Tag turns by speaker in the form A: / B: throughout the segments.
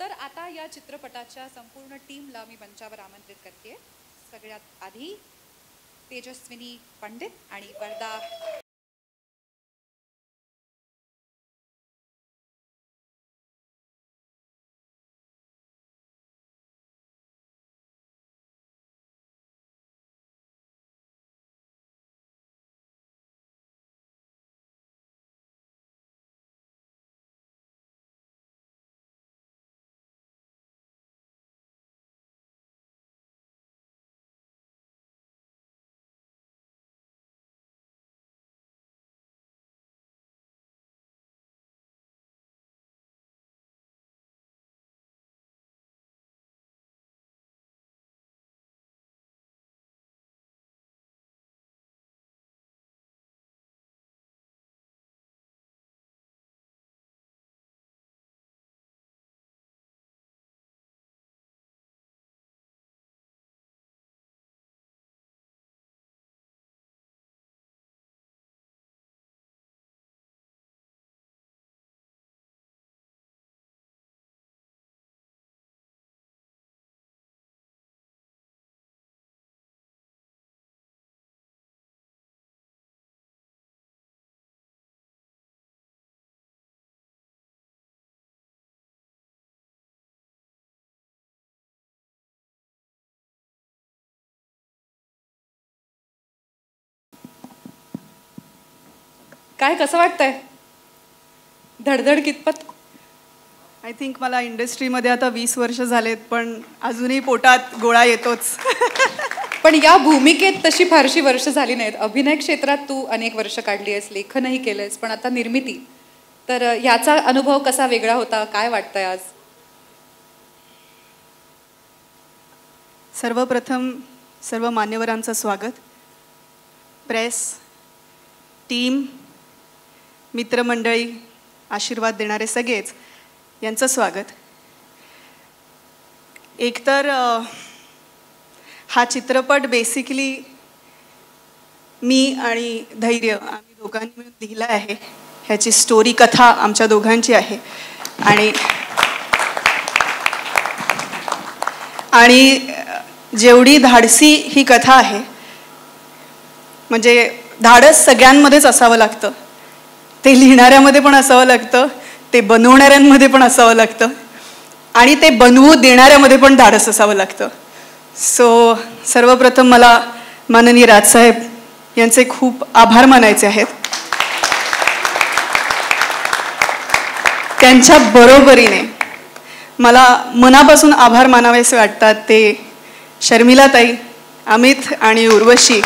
A: तर आता या चित्रपटाच्या संपूर्ण टीमला मी मंचावर आमंत्रित करते. सगळ्यात आधी तेजस्विनी पंडित आणि वरदा काय कसं वाटतंय? धडधड कितपत?
B: आय थिंक मला इंडस्ट्रीमध्ये आता 20 वर्ष झालेत, पण अजूनही पोटात गोळा येतोच.
A: पण या भूमिकेत तशी फारशी वर्ष झाली नाहीत. अभिनय क्षेत्रात तू अनेक वर्ष काढली आहेस, लेखनही केलंयस, पण आता निर्मिती. तर याचा अनुभव कसा वेगळा होता? काय वाटतंय आज?
B: सर्वप्रथम सर्व मान्यवरांचं स्वागत. प्रेस, टीम, मित्रमंडळी, आशीर्वाद देणारे सगळेच यांचं स्वागत. एकतर हा चित्रपट बेसिकली मी आणि धैर्य आम्ही दोघांनी मिळून लिहिला आहे. ह्याची स्टोरी कथा आमच्या दोघांची आहे. आणि जेवढी धाडसी ही कथा आहे, म्हणजे धाडस सगळ्यांमध्येच असावं लागतं. ते लिहिणाऱ्यामध्ये पण असावं लागतं, ते बनवणाऱ्यांमध्ये पण असावं लागतं, आणि ते बनवू देणाऱ्यामध्ये पण धाडस असावं लागतं. सो सर्वप्रथम मला माननीय राजसाहेब यांचे खूप आभार मानायचे आहेत. त्यांच्या बरोबरीने मला मनापासून आभार मानावेसे वाटतात ते शर्मिलाताई, अमित आणि उर्वशी.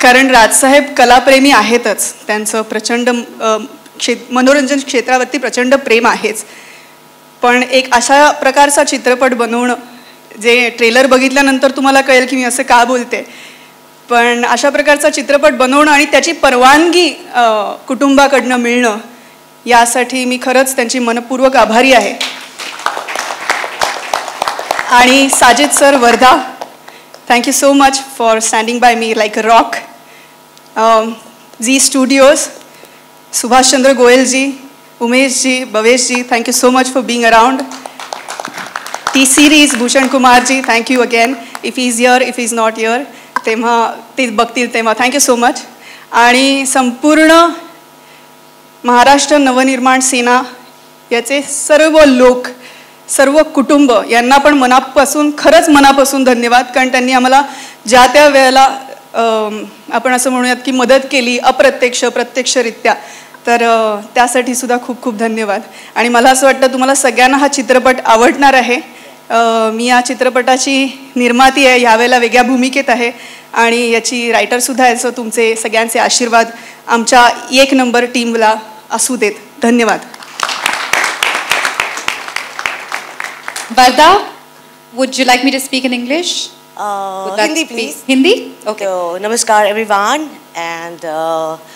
B: कारण राजसाहेब कलाप्रेमी आहेतच, त्यांचं प्रचंड मनोरंजन क्षेत्रावरती प्रचंड प्रेम आहेच. पण एक अशा प्रकारचा चित्रपट बनवणं, जे ट्रेलर बघितल्यानंतर तुम्हाला कळेल की मी असं का बोलते, पण अशा प्रकारचा चित्रपट बनवणं आणि त्याची परवानगी कुटुंबाकडनं मिळणं, यासाठी मी खरंच त्यांची मनपूर्वक आभारी आहे. आणि Sajid sir, Wardha, thank you so much for standing by me like a rock. Zee studios, Subhashchandra Goyal ji, Umesh ji, Bhavesh ji, thank you so much for being around. T Series, Bhushan Kumar ji, thank you again. If he is here, if he is not here, तेव्हा ते बघतील तेव्हा थँक्यू सो मच. आणि संपूर्ण महाराष्ट्र नवनिर्माण सेना याचे सर्व लोक, सर्व कुटुंब यांना पण मनापासून, खरंच मनापासून धन्यवाद. कारण त्यांनी आम्हाला ज्या त्या वेळेला आपण असं म्हणूयात की मदत केली, अप्रत्यक्ष प्रत्यक्षरित्या. तर त्यासाठी सुद्धा खूप खूप धन्यवाद. आणि मला असं वाटतं तुम्हाला सगळ्यांना हा चित्रपट आवडणार आहे. मी या चित्रपटाची निर्माती आहे, ह्यावेळेला वेगळ्या भूमिकेत आहे, आणि याची रायटरसुद्धा आहे. सो तुमचे सगळ्यांचे आशीर्वाद आमच्या 1 नंबर टीमला असू देत. धन्यवाद.
A: Varda, would you like me to speak in English?
C: Hindi, please.
A: Hindi? Okay.
C: So, namaskar everyone, end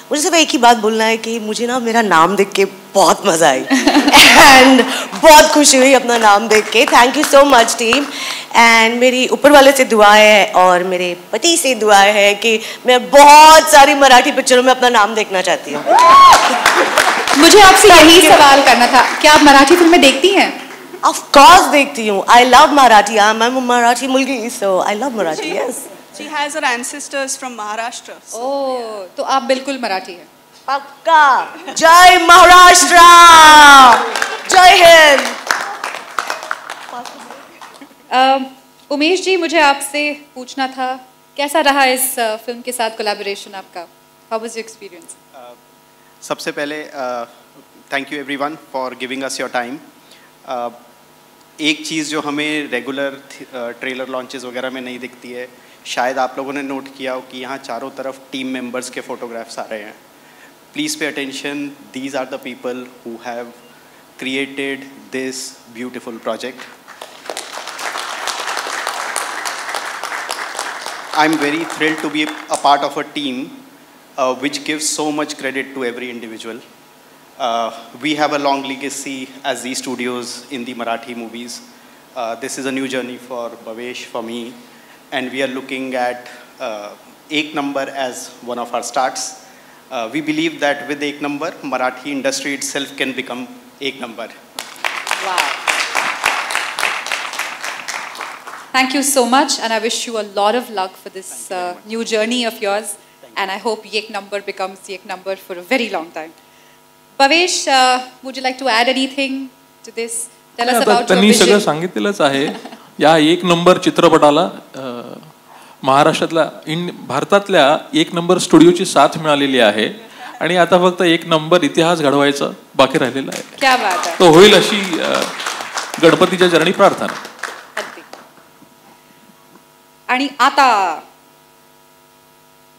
C: मुझे सिर्फ एक ही बात बोलना है कि मुझे ना मेरा नाम देख के बहुत मज़ा आई एंड बहुत खुशी हुई अपना नाम देख के. Thank you so much team. And मेरी ऊपर वाले से दुआ है और मेरे पति से दुआ है कि मैं बहुत सारी मराठी पिक्चरों में अपना नाम देखना चाहती हूँ.
A: मुझे आपसे यही सवाल करना था, क्या आप मराठी फिल्में देखती हैं?
C: ऑफ कोर्स देखती हूँ. I love Marathi. I am Marathi मुलगी, so I love Marathi. Yes.
B: She has her ancestors from Maharashtra.
A: Oh, तो आप बिल्कुल मराठी हैं.
C: पक्का. जय महाराष्ट्र. जय हिंद.
A: उमेश जी, मुझे आपसे पूछना था, कैसा रहा इस फिल्म के साथ कोलैबोरेशन आपका? हाउ वाज योर एक्सपीरियंस?
D: सबसे पहले thank you everyone for giving us your time. एक चीज़ जो हमें रेगुलर ट्रेलर लॉन्चेस वगैरह में नहीं दिखती है, शायद आप लोगों ने नोट किया हो कि यहाँ चारों तरफ टीम मेंबर्स के फोटोग्राफ्स आ रहे हैं. Please pay attention. These are the people who have created this beautiful project. I am very thrilled to be a part of a team which gives so much credit to every individual. We have a long legacy as Zee Studios in the Marathi movies. This is a new journey for Bhavesh, for me, and we are looking at Ek Number as one of our starts. We believe that with Ek Number, Marathi industry itself can become Ek Number.
A: Wow. Thank you so much, and I wish you a lot of luck for this new journey of yours. And I hope Ek Number becomes Ek Number for a very long time. Bhavesh, would you like to add anything to this? Tell us about your
E: त्यांनी
A: vision.
E: सगळं सांगितलेलंच आहे. या एक number चित्रपटाला महाराष्ट्रातल्या भारतातल्या एक नंबर स्टुडिओची साथ मिळालेली आहे आणि आता फक्त एक नंबर इतिहास घडवायचा बाकी राहिलेला आहे.
A: क्या बात आहे.
E: तो होईल अशी गणपतीच्या चरणी प्रार्थना.
A: आणि आता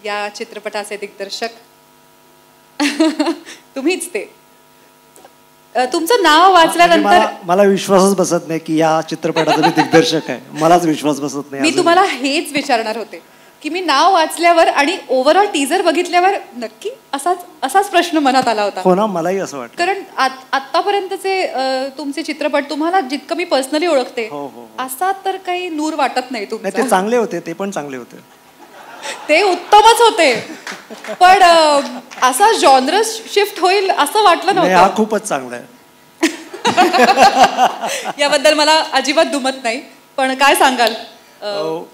A: या चित्रपटाचे दिग्दर्शक तुम्हीच ते. तुमचं नाव वाचल्यानंतर
F: मला विश्वासच बसत नाही की या चित्रपटाचा मी दिग्दर्शक आहे. मलाच विश्वास बसत नाही.
A: मी तुम्हाला हेच विचारणार होते की मी नाव वाचल्यावर आणि ओव्हरऑल टीजर बघितल्यावर नक्की असाच प्रश्न मनात आला होता.
F: हो ना, मलाही असं वाटतं.
A: कारण आतापर्यंतचे तुमचे चित्रपट तुम्हाला जितकं मी पर्सनली ओळखते असा तर काही नूर वाटत नाही तुमचा.
F: ते चांगले होते, ते पण चांगले होते.
A: ते उत्तमच होते, पण असा जॉनर शिफ्ट होईल असं वाटलं नव्हतं.
F: हा खूपच चांगला आहे.
A: याबद्दल मला अजिबात दुमत नाही. पण काय सांगाल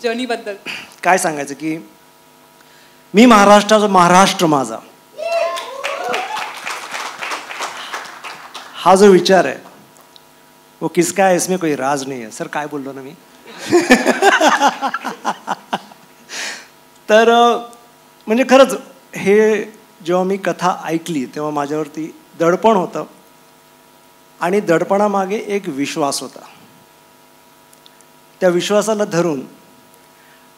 A: जर्नी बद्दल?
F: काय सांगायचं की मी महाराष्ट्राचा महाराष्ट्र माझा हा जो विचार आहे वो किसका है इसमें कोई राज नहीं है. सर काय बोललो ना मी. तर म्हणजे खरंच हे जेव्हा मी कथा ऐकली तेव्हा माझ्यावरती दडपण होतं आणि दडपणामागे एक विश्वास होता. त्या विश्वासाला धरून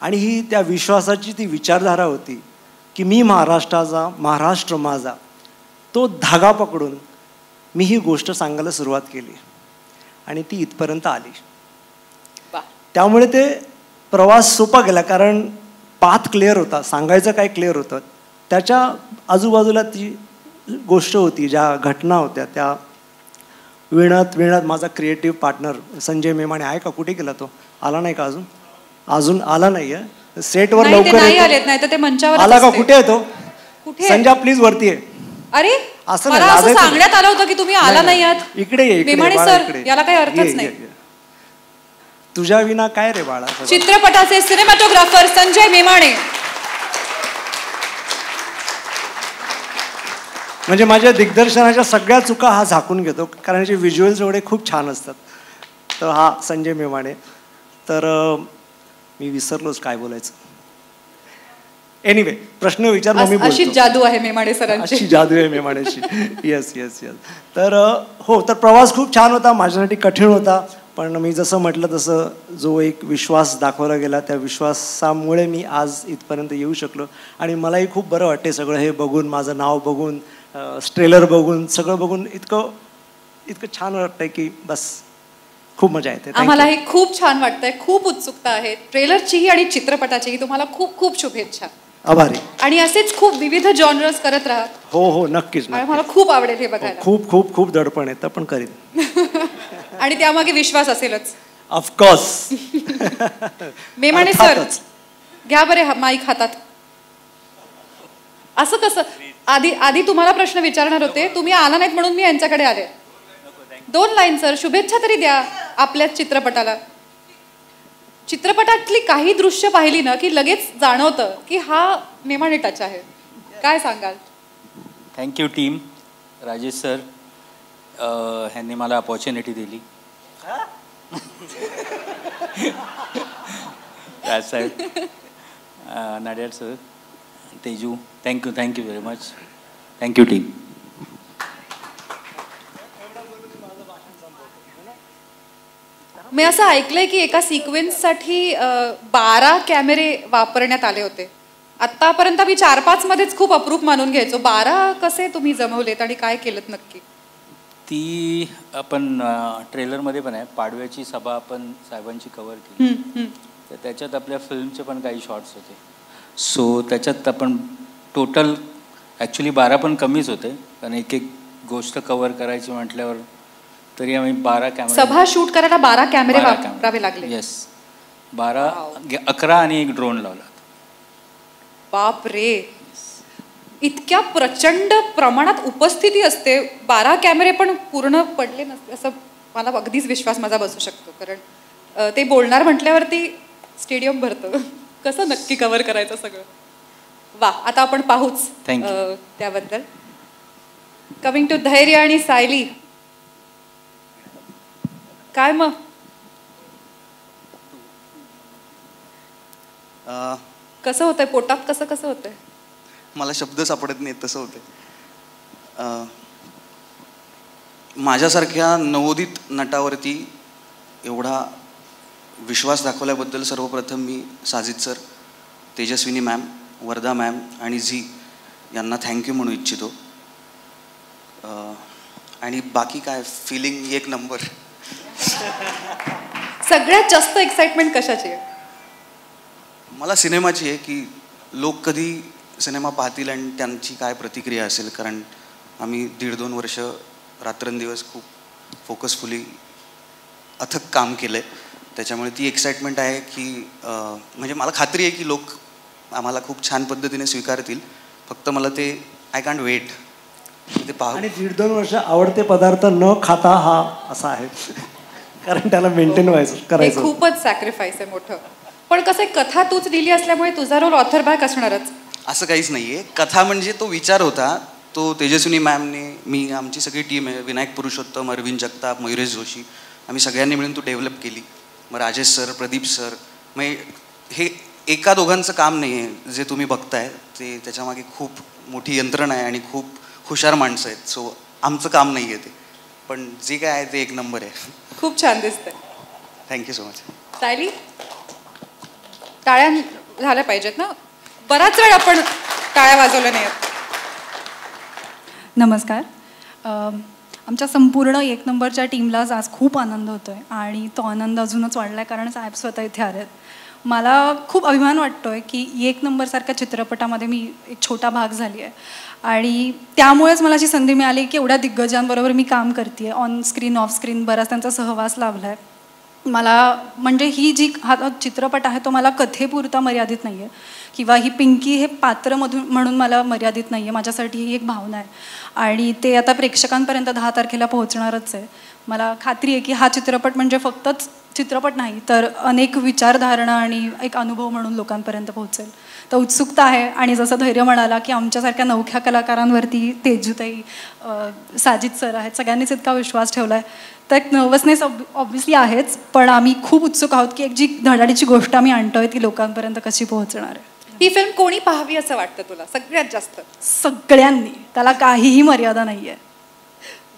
F: आणि ही त्या विश्वासाची ती विचारधारा होती की मी महाराष्ट्राचा महाराष्ट्र माझा, तो धागा पकडून मी ही गोष्ट सांगायला सुरुवात केली आणि ती इथपर्यंत आली. त्यामुळे ते प्रवास सोपा गेला, कारण पाथ क्लिअर होता, सांगायचं काय क्लिअर होतं. त्याच्या आजूबाजूला ती गोष्ट होती, ज्या घटना होत्या त्या विणत माझा क्रिएटिव्ह पार्टनर संजय मेमाणे आहे का, कुठे गेला तो? आला नाही का अजून? अजून आला नाहीये. सेटवर लवकर आला का? कुठे आहे तो? संजय प्लीज वरती आहे.
A: अरे असं सांगण्यात आलं होतं की तुम्ही आला नाही आहात.
F: इकडे ये.
A: मेमाणे सर, याला काही अर्थच नाही.
F: तुझ्या विना काय रे बाळा.
A: चित्रपटाचे सिनेमॅटोग्राफर संजय मेमाणे.
F: म्हणजे माझ्या दिग्दर्शनाच्या सगळ्या चुका हा झाकून घेतो, कारण याचे व्हिज्युअल्स एवढे खूप छान असतात. तर हा संजय मेमाणे. तर मी विसरलोच काय बोलायचं. एनिवे प्रश्न विचार मग मी बोलतो.
A: अशी जादू आहे मेमाणे सरांची.
F: अशी जादू आहे मेमाणेची. Yes yes yes. तर हो, तर प्रवास खूप छान होता, माझ्यासाठी कठीण होता, पण मी जसं म्हटलं तसं जो एक विश्वास दाखवला गेला त्या विश्वासामुळे मी आज इथपर्यंत येऊ शकलो. आणि मलाही खूप बरं वाटते सगळं हे बघून, माझं नाव बघून, ट्रेलर बघून, सगळं बघून इतकं छान वाटतंय की बस खूप मजा येते.
A: आम्हालाही खूप छान वाटतंय, खूप उत्सुकता आहे ट्रेलरचीही आणि चित्रपटाचीही. तुम्हाला खूप खूप शुभेच्छा.
F: आभारी.
A: आणि असेच खूप विविध जॉनर्स करत राहा.
F: हो हो नक्कीच
A: आणि मला खूप आवडेल हे बघायला.
F: खूप खूप खूप दडपण येतं पण करीन.
A: आणि त्यामागे विश्वास असेलच.
F: ऑफकोर्स.
A: मेमाणे सर घ्या बरे माईक हातात. असं कसं? आधी तुम्हाला प्रश्न विचारणार होते, तुम्ही आला नाहीत म्हणून मी यांच्याकडे आले. 2 लाईन सर, शुभेच्छा तरी द्या आपल्याच चित्रपटाला. चित्रपटातली काही दृश्य पाहिली ना की लगेच जाणवतं की हा मेमाणे टच आहे. काय सांगाल?
G: Thank you team. राजेश सर ह्यांनी मला अपॉर्च्युनिटी दिली. Raj Saheb, Nadiad sir, Teju, thank you very much. Thank you team.
A: मी असं ऐकलंय की एका सिक्वेन्ससाठी 12 कॅमेरे वापरण्यात आले होते. आतापर्यंत मी 4-5 मध्येच खूप अप्रूप मानून घ्यायचो. 12 कसे तुम्ही जमवलेत आणि काय केलं नक्की?
G: ती आपण ट्रेलरमध्ये पण आहे. पाडव्याची सभा आपण साहेबांची कव्हर केली, तर त्याच्यात आपल्या फिल्मचे पण काही शॉर्ट्स होते. सो त्याच्यात आपण टोटल ॲक्च्युली 12 पण कमीच होते, कारण एक गोष्ट कव्हर करायची म्हटल्यावर तरी आम्ही 12 कॅमेरे.
A: सभा शूट करायला 12 कॅमेरे वापरावे लागले.
G: येस, 12, 11 आणि एक ड्रोन लावला.
A: बाप रे, इतक्या प्रचंड प्रमाणात उपस्थिती असते. 12 कॅमेरे पण पूर्ण पडले नसते असं मला अगदीच विश्वास माझा बसू शकतो, कारण ते बोलणार म्हटल्यावरती स्टेडियम भरतं. कसं नक्की कव्हर करायचं सगळं? वा, आता आपण पाहूच त्याबद्दल. कमिंग टू धैर्य आणि सायली, काय मग? कसं होतंय पोटात? कसं होतंय?
H: मला शब्द सापडत नाहीत, तसं होतंय. माझ्यासारख्या नवोदित नटावरती एवढा विश्वास दाखवल्याबद्दल सर्वप्रथम मी Sajid sir, Tejaswini ma'am, Vardha ma'am आणि झी यांना थँक्यू म्हणू इच्छितो. आणि बाकी काय, फिलिंग एक नंबर.
A: सगळ्यात जास्त एक्साइटमेंट कशाची आहे?
H: मला सिनेमाची आहे की लोक कधी सिनेमा पाहतील आणि त्यांची काय प्रतिक्रिया असेल, कारण आम्ही 1.5-2 वर्ष रात्रंदिवस खूप फोकसफुली अथक काम केलं आहे. त्याच्यामुळे ती एक्साइटमेंट आहे की म्हणजे मला खात्री आहे की लोक आम्हाला खूप छान पद्धतीने स्वीकारतील. फक्त मला ते आय कांट वेट ते पाहू.
F: आणि 1.5-2 वर्ष आवडते पदार्थ न खाता हा असा आहे, कारण त्याला मेंटेन करायचं.
A: खूपच सॅक्रिफाईस आहे मोठं. पण कसं कथा तूच लिहिली असल्यामुळे तुझा रोल ऑथर बॅक असणारच.
H: असं काहीच नाही आहे. कथा म्हणजे तो विचार होता, तो तेजस्विनी मॅमने, मी, आमची सगळी टीम आहे, विनायक पुरुषोत्तम, अरविंद जगताप, मयुरेश जोशी, आम्ही सगळ्यांनी मिळून तो डेव्हलप केली. मग राजेश सर, प्रदीप सर, मग हे एका दोघांचं काम नाही आहे जे तुम्ही बघताय, ते त्याच्यामागे खूप मोठी यंत्रणा आहे आणि खूप हुशार माणसं आहेत. सो आमचं काम नाही आहे ते, पण जे काय आहे ते एक नंबर आहे.
A: खूप छान दिसतंय.
H: Thank you so much.
A: सायली, टाळ्या झाल्या पाहिजेत ना? बराच वेळ आपण टाळ्या वाजवल्या नाहीत.
I: नमस्कार. आमच्या संपूर्ण 1 नंबरच्या टीमलाच आज खूप आनंद होतो आहे आणि तो आनंद अजूनच वाढला आहे कारण साहेब स्वतः इथे आले आहेत. मला खूप अभिमान वाटतो आहे की 1 नंबरसारख्या चित्रपटामध्ये मी एक छोटा भाग झाली आहे आणि त्यामुळेच मला अशी संधी मिळाली की एवढ्या दिग्गजांबरोबर मी काम करते आहे. ऑन स्क्रीन, ऑफ स्क्रीन बराच त्यांचा सहवास लाभला आहे मला. म्हणजे हा चित्रपट आहे तो मला कथेपुरता मर्यादित नाही आहे किंवा ही पिंकी हे पात्र म्हणून मला मर्यादित नाही आहे. माझ्यासाठी ही एक भावना आहे आणि ते आता प्रेक्षकांपर्यंत 10 तारखेला पोहोचणारच आहे. मला खात्री आहे की हा चित्रपट म्हणजे फक्तच चित्रपट नाही तर अनेक विचारधारणा आणि एक अनुभव म्हणून लोकांपर्यंत पोहोचेल. तर उत्सुकता आहे. आणि जसं धैर्य म्हणाला की आमच्यासारख्या नवख्या कलाकारांवरती तेजूताई, साजिद सर आहेत, सगळ्यांनीच इतका विश्वास ठेवला आहे. तर एक नर्वसनेस ऑब्व्हियसली आहेच, पण आम्ही खूप उत्सुक आहोत की एक जी धडाडीची गोष्ट आम्ही आणतोय ती लोकांपर्यंत कशी पोहोचणार आहे.
A: ही फिल्म कोणी पाहावी असं वाटतं तुला सगळ्यात जास्त?
I: सगळ्यांनी, त्याला काहीही मर्यादा नाही आहे.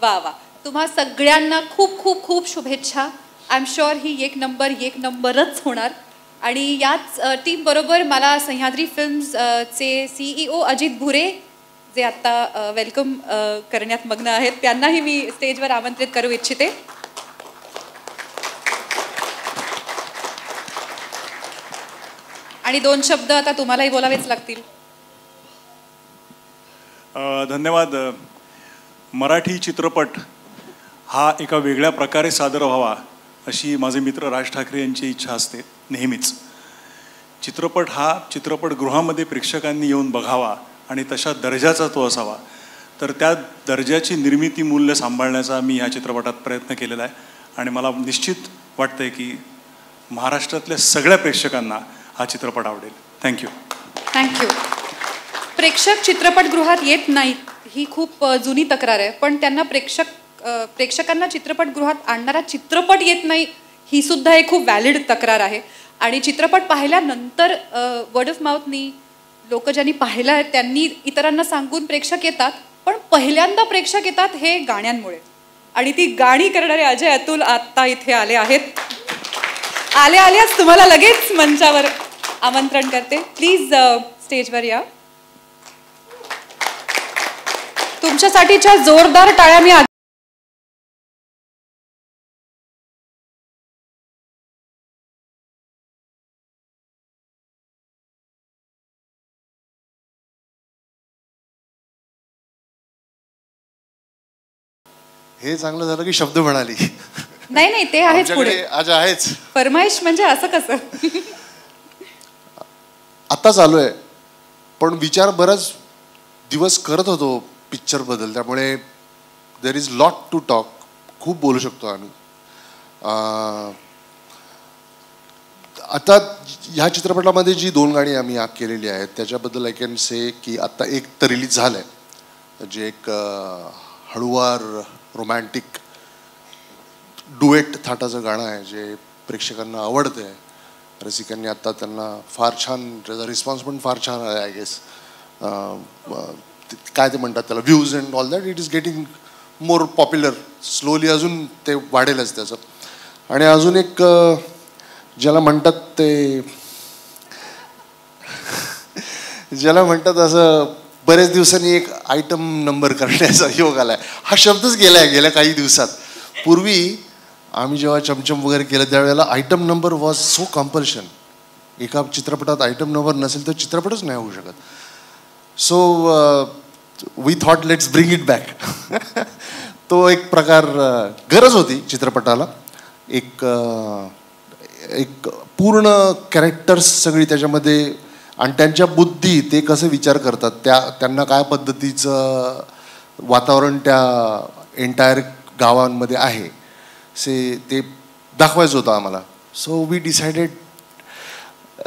A: वा वा, तुम्हा सगळ्यांना खूप खूप खूप शुभेच्छा. आय एम शुअर ही 1 नंबरच होणार. आणि याच टीम बरोबर मला सह्याद्री फिल्म्सचे CEO अजित भुरे, जे आता वेलकम करण्यात मग्न आहेत, त्यांनाही मी स्टेजवर आमंत्रित करू इच्छिते. आणि 2 शब्द आता तुम्हालाही बोलावेच लागतील.
J: धन्यवाद. मराठी चित्रपट हा एका वेगळ्या प्रकारे सादर व्हावा अशी माझे मित्र राज ठाकरे यांची इच्छा असते नेहमीच. चित्रपट हा चित्रपटगृहामध्ये प्रेक्षकांनी येऊन बघावा आणि तशा दर्जाचा तो असावा. तर त्या दर्जाची निर्मिती मूल्य सांभाळण्याचा मी ह्या चित्रपटात प्रयत्न केलेला आहे आणि मला निश्चित वाटतंय की महाराष्ट्रातल्या सगळ्या प्रेक्षकांना हा चित्रपट आवडेल. थँक्यू.
A: थँक्यू. प्रेक्षक चित्रपटगृहात येत नाहीत ही खूप जुनी तक्रार आहे, पण त्यांना प्रेक्षकांना चित्रपटगृहात आणणारा चित्रपट येत नाही ही सुद्धा एक खूप व्हॅलिड तक्रार आहे. आणि चित्रपट पाहिल्यानंतर वर्ड ऑफ माउथनी लोक ज्यांनी पाहिलं आहे त्यांनी इतरांना सांगून प्रेक्षक येतात, पण पहिल्यांदा प्रेक्षक येतात हे गाण्यांमुळे. आणि ती गाणी करणारे अजय अतुल आत्ता इथे आले आहेत. आल्याच तुम्हाला लगेच मंचावर आमंत्रण करते. प्लीज स्टेजवर या. तुमच्यासाठीच्या जोरदार टाळ्या मी
K: हे चांगलं झालं की शब्द म्हणाली.
A: नाही ते आहेच पुढे.
K: आज आहेच
A: फरमाईश म्हणजे असं कसं.
K: आता चालू आहे, पण विचार बराच दिवस करत होतो पिक्चर बद्दल, त्यामुळे there is lot to talk. खूप बोलू शकतो आम्ही. आता ह्या चित्रपटामध्ये जी 2 गाणी आम्ही केलेली आहेत त्याच्याबद्दल आय कॅन से की आत्ता एक तर रिलीज झालं आहे, जे एक हळुवार रोमॅन्टिक डुएट थाटाचं गाणं आहे जे प्रेक्षकांना आवडतं आहे. रसिकांनी आत्ता त्यांना फार छान, त्याचा रिस्पॉन्स पण फार छान आहे. आय गेस काय ते म्हणतात त्याला, views and all that. It is getting more popular. Slowly अजून ते वाढेलच त्याचं. आणि अजून एक ज्याला म्हणतात असं बरेच दिवसांनी एक आयटम नंबर करण्याचा योग आलाय. हा शब्दच गेल्या काही दिवसात. पूर्वी आम्ही जेव्हा चमचम वगैरे केलं त्यावेळेला item number was so compulsion. एका चित्रपटात आयटम नंबर नसेल तर चित्रपटच नाही होऊ शकत. So we thought let's bring it back. तो एक प्रकार गरज होती चित्रपटाला. एक पूर्ण कॅरेक्टर्स सगळी त्याच्यामध्ये आणि त्यांच्या बुद्धी, ते कसे विचार करतात, त्यांना काय पद्धतीचं वातावरण त्या एंटायर गावांमध्ये आहे ते दाखवायचं होतं आम्हाला. So we decided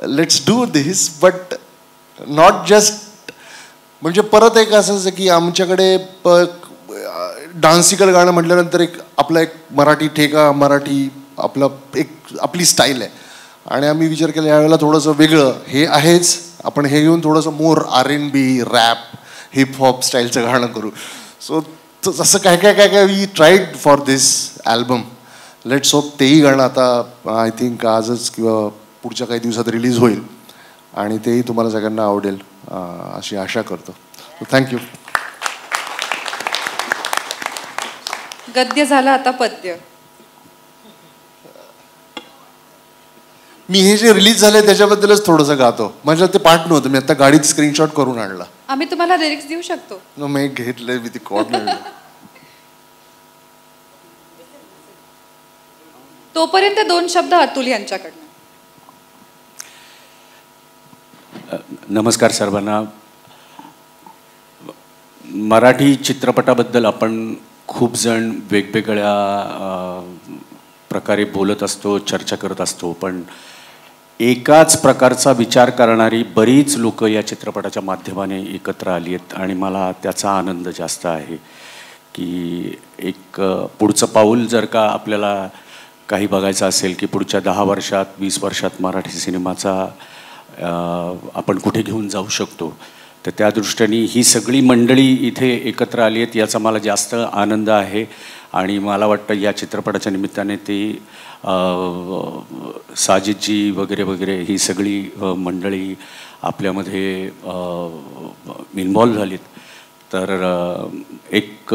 K: let's do this, but not just म्हणजे परत एक असं की आमच्याकडे डान्सिकल गाणं म्हटल्यानंतर आपला एक मराठी ठेका, मराठी आपली स्टाईल आहे. आणि आम्ही विचार केला यावेळेला थोडंसं वेगळं हे आहेच, आपण हे घेऊन थोडंसं मोर R&B, रॅप, हिपहॉप स्टाईलचं गाणं करू. सो तसं काय we tried for this album. Let's hope तेही गाणं आता आय थिंक आजच किंवा पुढच्या काही दिवसात रिलीज होईल आणि तेही तुम्हाला सगळ्यांना आवडेल अशी आशा करतो. थँक्यू.
A: गद्य झालं, आता पद्य.
K: मी हे जे रिलीज झालंय त्याच्याबद्दलच थोडंसं गातो. माझ्या ते पाठ नव्हतं, मी आता गाडीत स्क्रीनशॉट करून आणला.
A: आम्ही तुम्हाला लिरिक्स देऊ शकतो.
K: मी घेतलंय, मी ती कॉर्ड.
A: तोपर्यंत 2 शब्द अतुल यांच्याकडनं.
G: नमस्कार सर्वांना. मराठी चित्रपटाबद्दल आपण खूप जण वेगवेगळ्या प्रकारे बोलत असतो, चर्चा करत असतो, पण एकाच प्रकारचा विचार करणारी बरीच लोक या चित्रपटाच्या माध्यमाने एकत्र आली आहेत आणि मला त्याचा आनंद जास्त आहे की एक पुढचं पाऊल जर का आपल्याला काही बघायचं असेल की पुढच्या 10 वर्षात 20 वर्षात मराठी सिनेमाचा आपण कुठे घेऊन जाऊ शकतो, तर त्या दृष्टीने ही सगळी मंडळी इथे एकत्र आली आहेत याचा मला जास्त आनंद आहे. आणि मला वाटतं या चित्रपटाच्या निमित्ताने ते साजिदजी वगैरे वगैरे ही सगळी मंडळी आपल्यामध्ये इन्व्हॉल्व झालीत. तर एक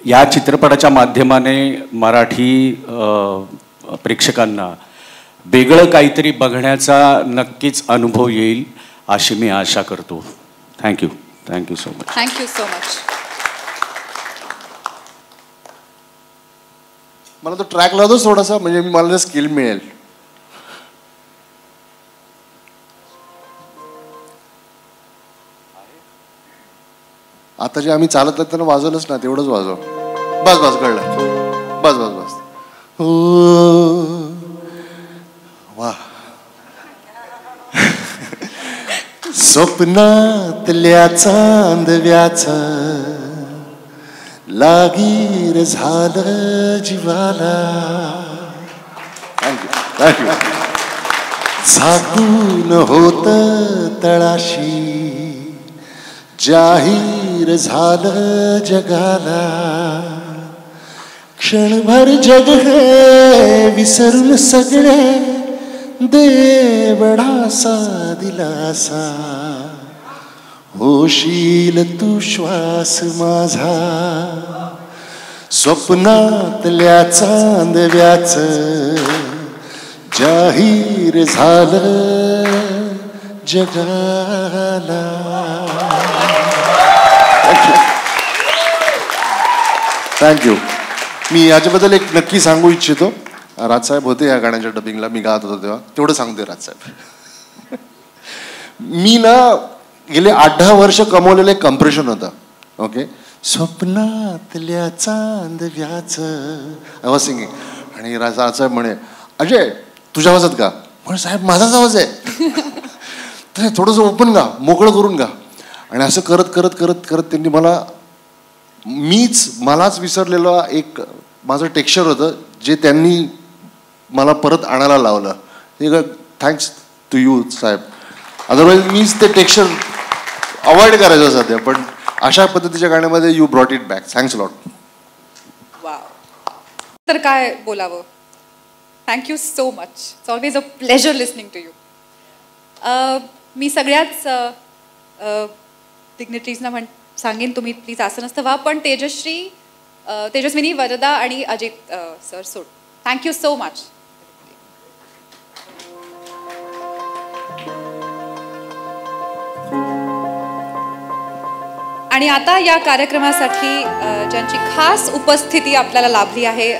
G: या चित्रपटाच्या माध्यमाने मराठी प्रेक्षकांना वेगळं काहीतरी बघण्याचा नक्कीच अनुभव येईल अशी मी आशा करतो.
L: Thank you so much.
A: Thank you so much.
K: मला तो ट्रॅक लावतोच थोडासा, म्हणजे मला स्किल मिळेल. आता जे आम्ही चालत त्यांना वाजवलंच ना, तेवढंच वाजव. बस बस कळलं. बस बस बस. वा. स्वप्नातल्या चांदव्याच लागीर झालं जीवाला. थँक्यू. झाकून होत तळाशी जाहीर झालं जगाला. क्षणभर जग हे विसरून सगळे देवडासा दिलासा. होशील तू श्वास माझा स्वप्नातल्या चांदव्याच जाहीर झालं जगाला. थँक्यू. मी याच्याबद्दल एक नक्की सांगू इच्छितो. राजसाहेब होते या गाण्याच्या डबिंगला, मी गात होतो तेव्हा. तेवढं सांगते राजसाहेब. मी ना गेले 8-10 वर्ष कमवलेलं एक कंप्रेशन होतं. ओके. स्वप्नातल्या चांदव्याच आय वॉज सिंगिंग. आणि राजसाहेब म्हणे, अजय तुझ्या आवाजात का? म्हणे साहेब माझाच आवाज आहे. तर थोडंसं ओपन गा, मोकळं करून गा. आणि असं करत करत करत करत त्यांनी मलाच विसरलेलं एक माझं टेक्स्चर होतं, जे त्यांनी मला परत आणायला लावलं. हे थँक्स टू यू साहेब. अदरवाईज मीच ते टेक्स्चर अवॉइड करायचं सध्या, पण अशा पद्धतीच्या गाण्यामध्ये you brought it back. Thanks lot.
A: Wow. तर काय बोलावं. Thank you so much. It's always a pleasure listening to you. मी सगळ्याच डिग्निटरीजना सांगेन तुम्ही प्लीज असं नसतं व्हा, पण तेजस्विनी, वरदा आणि अजित सर सोड. Thank you so much. आणि आता या कार्यक्रमासाठी ज्यांची खास उपस्थिती आपल्याला लाभली आहे,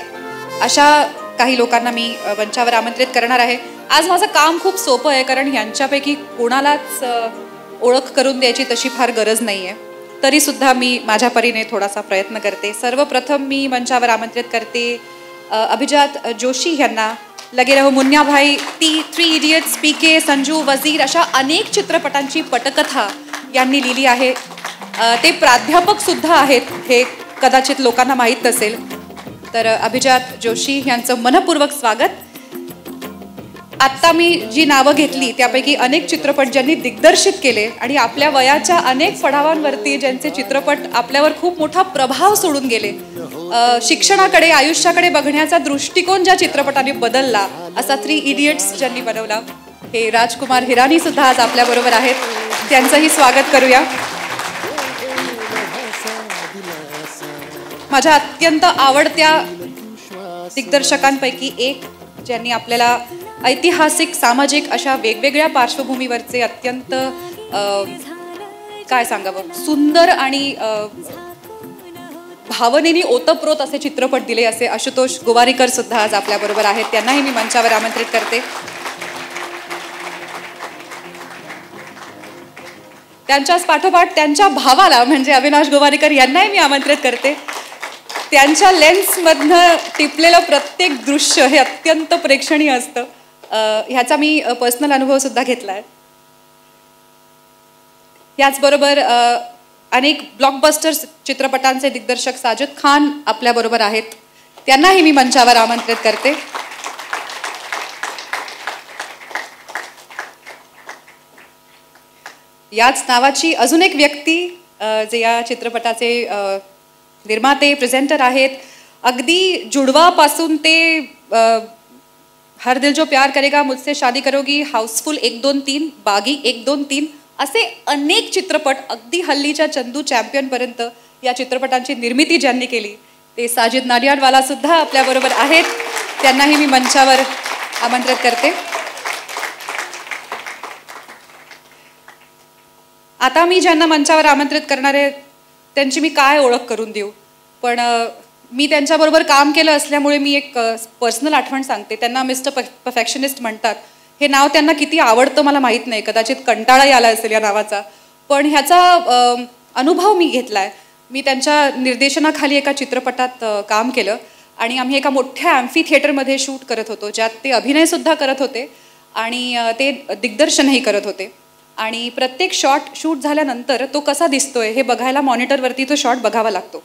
A: अशा काही लोकांना मी मंचावर आमंत्रित करणार आहे. आज माझं काम खूप सोपं आहे, कारण यांच्यापैकी कोणालाच ओळख करून द्यायची तशी फार गरज नाही आहे. तरीसुद्धा मी माझ्या परीने थोडासा प्रयत्न करते. सर्वप्रथम मी मंचावर आमंत्रित करते अभिजात जोशी यांना. लगे रहो, मुन्ना भाई, 3 इडियट्स, PK, संजू, वजीर अशा अनेक चित्रपटांची पटकथा यांनी लिहिली आहे. ते प्राध्यापक सुद्धा आहेत, हे कदाचित लोकांना माहीत नसेल. तर अभिजात जोशी यांचं मनपूर्वक स्वागत. आत्ता मी जी नावं घेतली त्यापैकी अनेक चित्रपट ज्यांनी दिग्दर्शित केले आणि आपल्या वयाच्या अनेक पडावांवरती ज्यांचे चित्रपट आपल्यावर खूप मोठा प्रभाव सोडून गेले, शिक्षणाकडे, आयुष्याकडे बघण्याचा दृष्टिकोन ज्या चित्रपटाने बदलला, असा 3 इडियट्स ज्यांनी बनवला, हे राजकुमार हिरानी सुद्धा आज आपल्याबरोबर आहेत. त्यांचंही स्वागत करूया. माझ्या अत्यंत आवडत्या दिग्दर्शकांपैकी एक, ज्यांनी आपल्याला ऐतिहासिक, सामाजिक अशा वेगवेगळ्या पार्श्वभूमीवरचे अत्यंत काय सांगावं, सुंदर आणि भावनेनी ओतप्रोत असे चित्रपट दिले, असे आशुतोष गोवारीकर सुद्धा आज आपल्याबरोबर आहेत. त्यांनाही मी मंचावर आमंत्रित करते. त्यांच्याच पाठोपाठ त्यांच्या भावाला म्हणजे अविनाश गोवारीकर यांनाही मी आमंत्रित करते. त्यांच्या लेन्समधनं टिपलेलं प्रत्येक दृश्य हे अत्यंत प्रेक्षणीय असतं. ह्याचा मी पर्सनल अनुभव सुद्धा घेतला आहे. याचबरोबर अनेक ब्लॉकबस्टर चित्रपटांचे दिग्दर्शक साजिद खान आपल्याबरोबर आहेत. त्यांनाही मी मंचावर आमंत्रित करते. याच नावाची अजून एक व्यक्ती जे या चित्रपटाचे निर्माते, प्रेझेंटर आहेत. अगदी जुडवापासून ते हर दिल जो प्यार करेगा, मुझसे शादी करोगी, हाऊसफुल 1, 2, 3, बागी 1, 2, 3 असे अनेक चित्रपट, अगदी हल्लीच्या चंदू चॅम्पियन पर्यंत या चित्रपटांची निर्मिती ज्यांनी केली ते साजिद नाडियाडवाला सुद्धा आपल्याबरोबर आहेत. त्यांनाही मी मंचावर आमंत्रित करते. आता मी ज्यांना मंचावर आमंत्रित करणार आहे त्यांची मी काय ओळख करून देऊ, पण मी त्यांच्याबरोबर काम केलं असल्यामुळे मी एक पर्सनल आठवण सांगते. त्यांना मिस्टर परफेक्शनिस्ट म्हणतात. हे नाव त्यांना किती आवडतं मला माहीत नाही, कदाचित कंटाळाही आला असेल या नावाचा, पण ह्याचा अनुभव मी घेतला आहे. मी त्यांच्या निर्देशनाखाली एका चित्रपटात काम केलं आणि आम्ही एका मोठ्या ॲम्फी थिएटरमध्ये शूट करत होतो, ज्यात ते अभिनयसुद्धा करत होते आणि ते दिग्दर्शनही करत होते. आणि प्रत्येक शूट झाल्यानंतर तो कसा दिसतोय हे बघायला मॉनिटरवरती तो शॉट बघावा लागतो.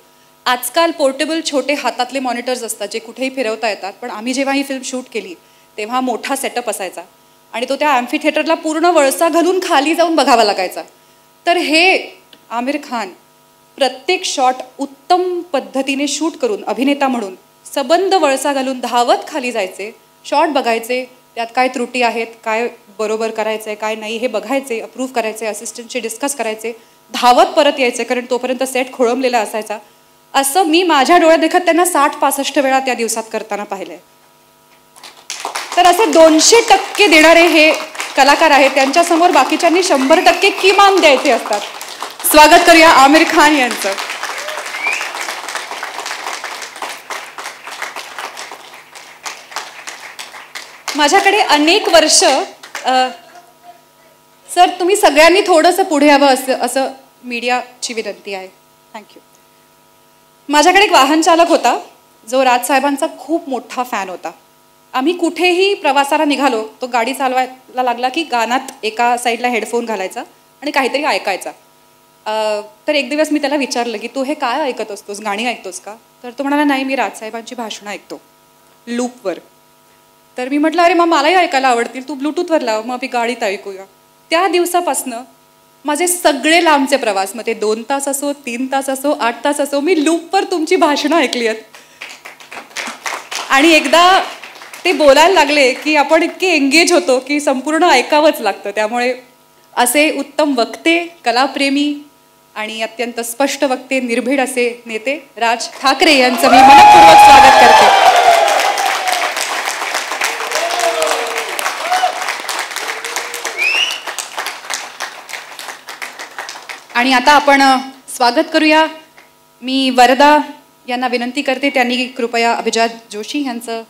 A: आजकाल पोर्टेबल छोटे हातातले मॉनिटर्स असतात जे कुठेही फिरवता येतात, पण आम्ही जेव्हा ही फिल्म शूट केली तेव्हा मोठा सेटअप असायचा आणि तो त्या ॲम्फी थिएटरला पूर्ण वळसा घालून खाली जाऊन बघावा लागायचा. तर हे आमिर खान प्रत्येक शॉट उत्तम पद्धतीने शूट करून अभिनेता म्हणून सबंध वळसा घालून धावत खाली जायचे, शॉट बघायचे, त्यात काय त्रुटी आहेत, काय बरोबर करायचं आहे काय नाही हे बघायचे, अप्रूव्ह करायचे, असिस्टंटशी डिस्कस करायचे, धावत परत यायचे कारण तोपर्यंत सेट खोळंबलेला असायचा. असं मी माझ्या डोळ्यात देखत त्यांना 60-65 वेळा त्या दिवसात करताना पाहिलंय. तर असे 200% देणारे हे कलाकार आहेत, त्यांच्यासमोर बाकीच्यांनी 100% किमान द्यायचे असतात. स्वागत करूया आमिर खान यांचं. माझ्याकडे अनेक वर्ष सर तुम्ही सगळ्यांनी थोडंसं पुढे यावं असं मीडियाची विनंती आहे. थँक्यू. माझ्याकडे एक वाहन चालक होता जो राजसाहेबांचा खूप मोठा फॅन होता. आम्ही कुठेही प्रवासाला निघालो तो गाडी चालवायला लागला की गाण्यात एका साईडला हेडफोन घालायचा आणि काहीतरी ऐकायचा. तर एक दिवस मी त्याला विचारलं की तू हे काय ऐकत असतोस, गाणी ऐकतोस का? तर तो म्हणाला नाही मी राजसाहेबांची भाषणं ऐकतो लूपवर. तर मी म्हटलं अरे मग मलाही ऐकायला आवडतील, तू ब्लूटूथवर लाव मग मी गाडीत ऐकूया. त्या दिवसापासनं माझे सगळे लांबचे प्रवास, मग ते 2 तास असो, 3 तास असो, 8 तास असो, मी लूपवर तुमची भाषणं ऐकली आहेत. आणि एकदा ते बोलायला लागले की आपण इतके एंगेज होतो की संपूर्ण ऐकावंच लागतं. त्यामुळे असे उत्तम वक्ते, कलाप्रेमी आणि अत्यंत स्पष्ट वक्ते, निर्भीड असे नेते राज ठाकरे यांचं मी मनपूर्वक स्वागत करते. आणि आता आपण स्वागत करूया. मी वरदा यांना विनंती करते त्यांनी कृपया अभिजात जोशी यांचं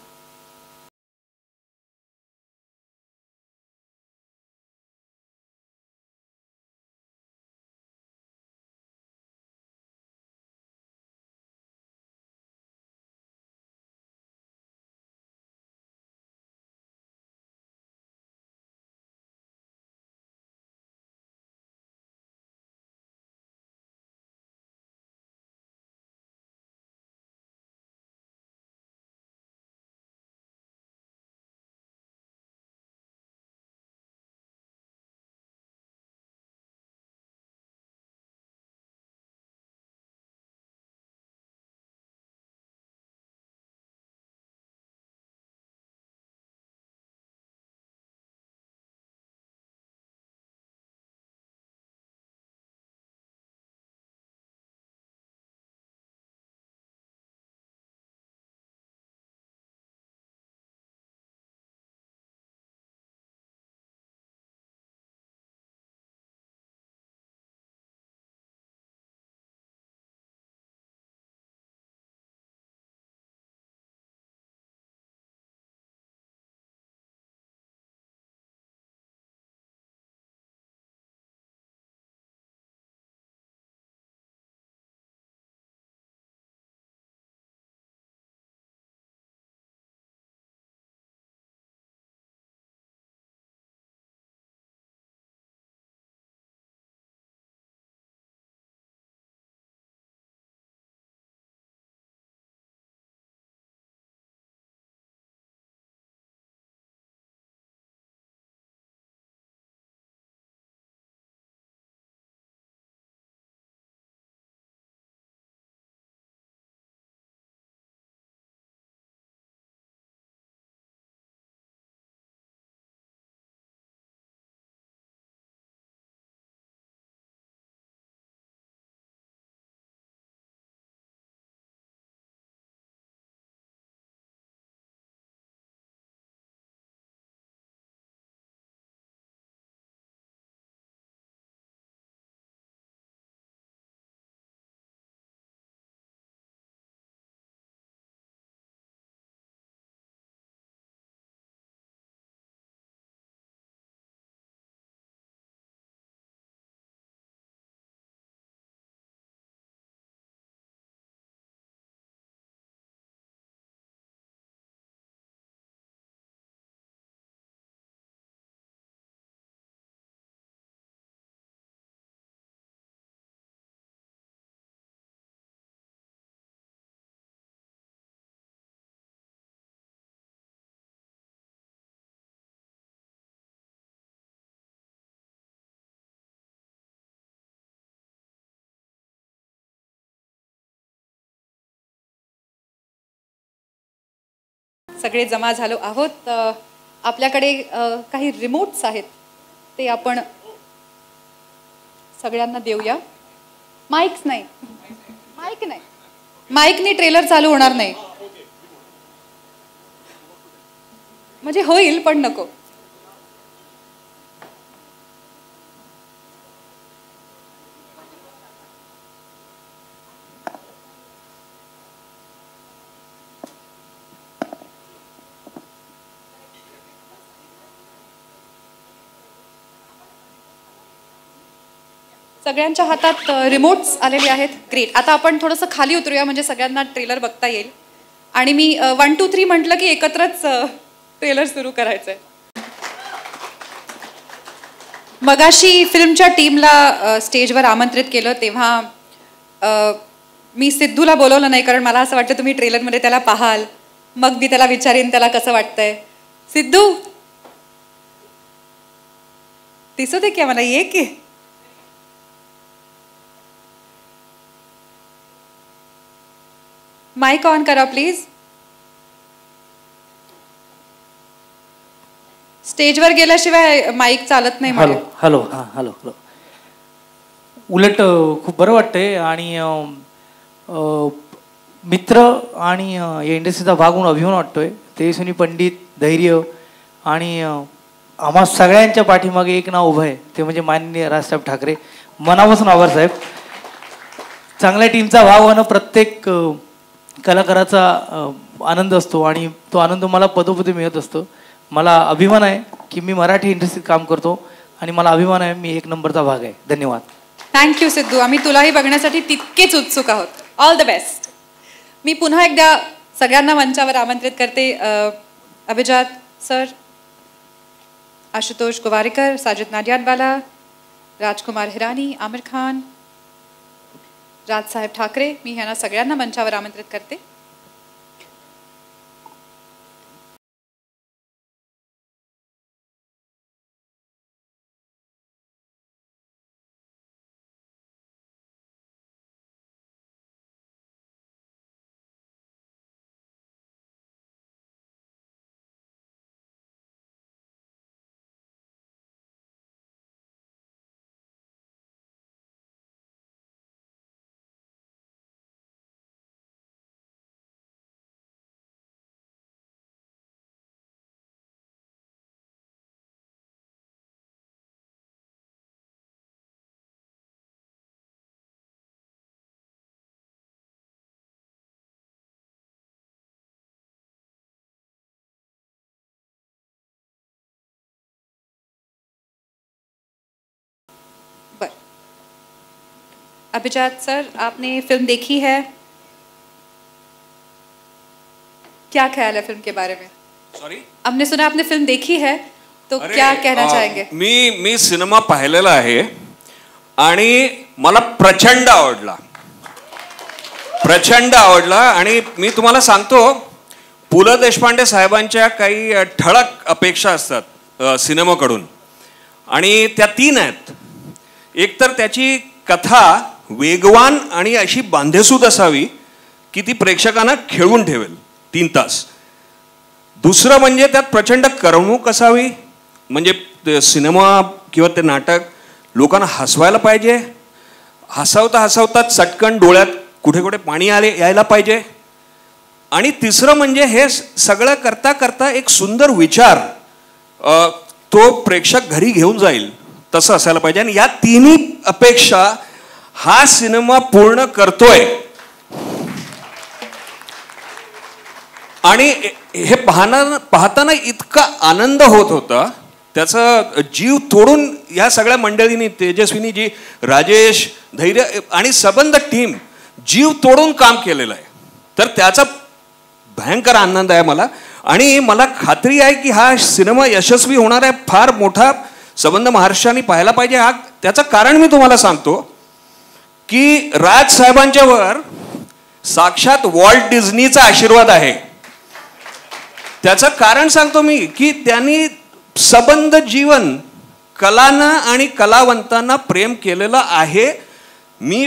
A: सगळे जमा झालो आहोत. आपल्याकडे काही रिमोट्स आहेत, ते आपण सगळ्यांना देऊया. माईक्स नाही, माईकनी ट्रेलर चालू होणार नाही. म्हणजे होईल पण नको. सगळ्यांच्या हातात रिमोट्स आलेले आहेत. ग्रेट. आता आपण थोडंसं खाली उतरूया म्हणजे सगळ्यांना ट्रेलर बघता येईल. आणि मी 1 2 3 म्हटलं की एकत्रच ट्रेलर सुरू करायचंय. मगाशी फिल्मच्या टीमला स्टेजवर आमंत्रित केलं तेव्हा मी सिद्धूला बोलवलं नाही, कारण मला असं वाटतं तुम्ही ट्रेलरमध्ये त्याला पाहाल, मग मी त्याला विचारेन त्याला कसं वाटतंय. सिद्धू दिसू दे की मला, ये की. माईक ऑन करा प्लीज. स्टेजवर गेल्याशिवाय माईक चालत नाही.
L: हॅलो हॅलो हां हॅलो हॅलो. उलट खूप बरं वाटतंय आणि मित्र आणि या इंडस्ट्रीचा भाग म्हणून अभिमान वाटतोय. तेजस्विनी पंडित, धैर्य आणि आम्हा सगळ्यांच्या पाठीमागे एक नाव उभं आहे, ते म्हणजे माननीय राजसाहेब ठाकरे. मनापासून आभार साहेब. चांगल्या टीमचा भाग होणं प्रत्येक कलाकाराचा आनंद असतो आणि तो आनंद मला पदोपदी मिळत असतो. मला अभिमान आहे की मी मराठी इंडस्ट्रीत काम करतो आणि मला अभिमान आहे मी 1 नंबरचा भाग आहे. धन्यवाद.
A: थँक्यू सिद्धू. आम्ही तुलाही बघण्यासाठी तितकेच उत्सुक आहोत. All the best. मी पुन्हा एकदा सगळ्यांना मंचावर आमंत्रित करते. अभिजात सर, आशुतोष गोवारीकर, साजिद नाडियाडवाला, राजकुमार हिरानी, आमिर खान, राजसाहेब ठाकरे, मी ह्यांना सगळ्यांना मंचावर आमंत्रित करते. अभिजात सर, आपने फिल्म देखी है, क्या ख्याल है फिल्म के बारे में?
M: सॉरी,
A: हमने सुना आपने फिल्म देखी है, तो क्या कहना चाहेंगे?
M: मी सिनेमा पाहिलेला आहे आणि मला प्रचंड आवडला आणि मी तुम्हाला सांगतो, पु ल देशपांडे साहेबांच्या काही ठळक अपेक्षा असतात सिनेमाकडून आणि त्या 3 आहेत. एक तर त्याची कथा वेगवान आणि अशी बांधेसूद असावी की ती प्रेक्षकांना खेळून ठेवेल 3 तास. दुसरं म्हणजे त्यात प्रचंड करमणूक असावी, म्हणजे सिनेमा किंवा ते नाटक लोकांना हसवायला पाहिजे, हसवता चटकन डोळ्यात कुठे कुठे पाणी यायला पाहिजे. आणि तिसरं म्हणजे हे सगळं करता करता एक सुंदर विचार तो प्रेक्षक घरी घेऊन जाईल तसं असायला पाहिजे. आणि या 3 अपेक्षा हा सिनेमा पूर्ण करतोय. आणि हे पाहताना इतका आनंद होत होता, त्याचा जीव तोडून या सगळ्या मंडळींनी, तेजस्विनी जी, राजेश, धैर्य आणि सबंध टीम जीव तोडून काम केलेलं आहे. तर त्याचा भयंकर आनंद आहे मला. आणि मला खात्री आहे की हा सिनेमा यशस्वी होणार आहे. फार मोठा सबंध महाराष्ट्राने पाहायला पाहिजे. त्याचं कारण मी तुम्हाला सांगतो की राज साहेबांच्या वर साक्षात वॉल्ट डिझनीचा आशीर्वाद आहे. त्याचं कारण सांगतो मी की त्यांनी सबंध जीवन कलांना आणि कलावंतांना प्रेम केलेलं आहे. मी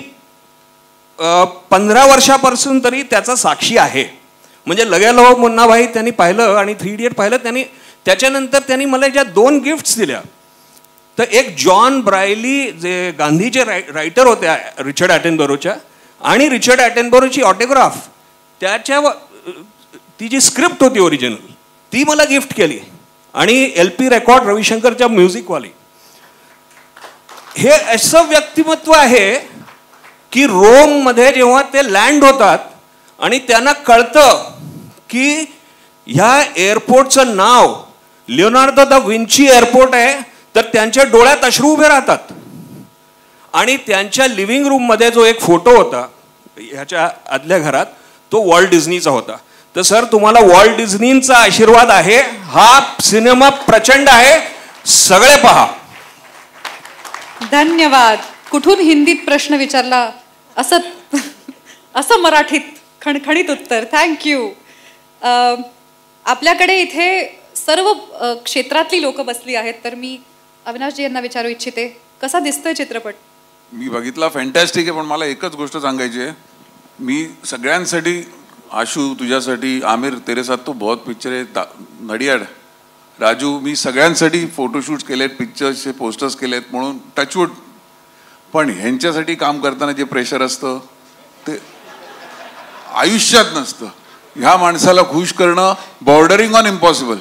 M: 15 वर्षापासून तरी त्याचा साक्षी आहे. म्हणजे लगेलो मुन्ना भाई त्यांनी पाहिलं आणि 3 इडियट पाहिलं त्यांनी. त्याच्यानंतर त्यांनी मला ज्या 2 गिफ्ट्स दिल्या, तर एक जॉन ब्रायली जे गांधीचे रायटर होत्या रिचर्ड ॲटनबरोच्या, आणि रिचर्ड ॲटनबरोची ऑटोग्राफ त्याच्या ती जी स्क्रिप्ट होती ओरिजिनल ती मला गिफ्ट केली, आणि LP रेकॉर्ड रविशंकरच्या म्युझिकवाली. हे असं व्यक्तिमत्व आहे की रोममध्ये जेव्हा ते लँड होतात आणि त्यांना कळतं की ह्या एअरपोर्टचं नाव लिओनार्दो दा विंची एअरपोर्ट आहे, तर त्यांच्या डोळ्यात अश्रू उभे राहतात. आणि त्यांच्या लिव्हिंग रूममध्ये जो एक फोटो होता ह्याच्या आदल्या घरात, तो वॉल्ट डिझनीचा होता. तर सर तुम्हाला वॉल्ट डिझनीचा आशीर्वाद आहे. हा सिनेमा प्रचंड आहे, सगळे पहा.
A: धन्यवाद. कुठून हिंदीत प्रश्न विचारला असं मराठीत खणखणीत उत्तर. थँक्यू. आपल्याकडे इथे सर्व क्षेत्रातली लोक बसली आहेत, तर मी अविनाशजी यांना विचारू इच्छिते, कसा दिसतोय चित्रपट?
N: मी बघितला, फॅन्टॅस्टिक आहे. पण मला एकच गोष्ट सांगायची आहे, मी सगळ्यांसाठी, आशू तुझ्यासाठी, आमिर तेरे साथ तो बहुत पिक्चर आहे, नडियाड, राजू, मी सगळ्यांसाठी फोटोशूट्स केलेत, पिक्चर्सचे पोस्टर्स केलेत, म्हणून टचवूड. पण ह्यांच्यासाठी काम करताना जे प्रेशर असतं ते आयुष्यात नसतं. ह्या माणसाला खुश करणं बॉर्डरिंग ऑन इम्पॉसिबल.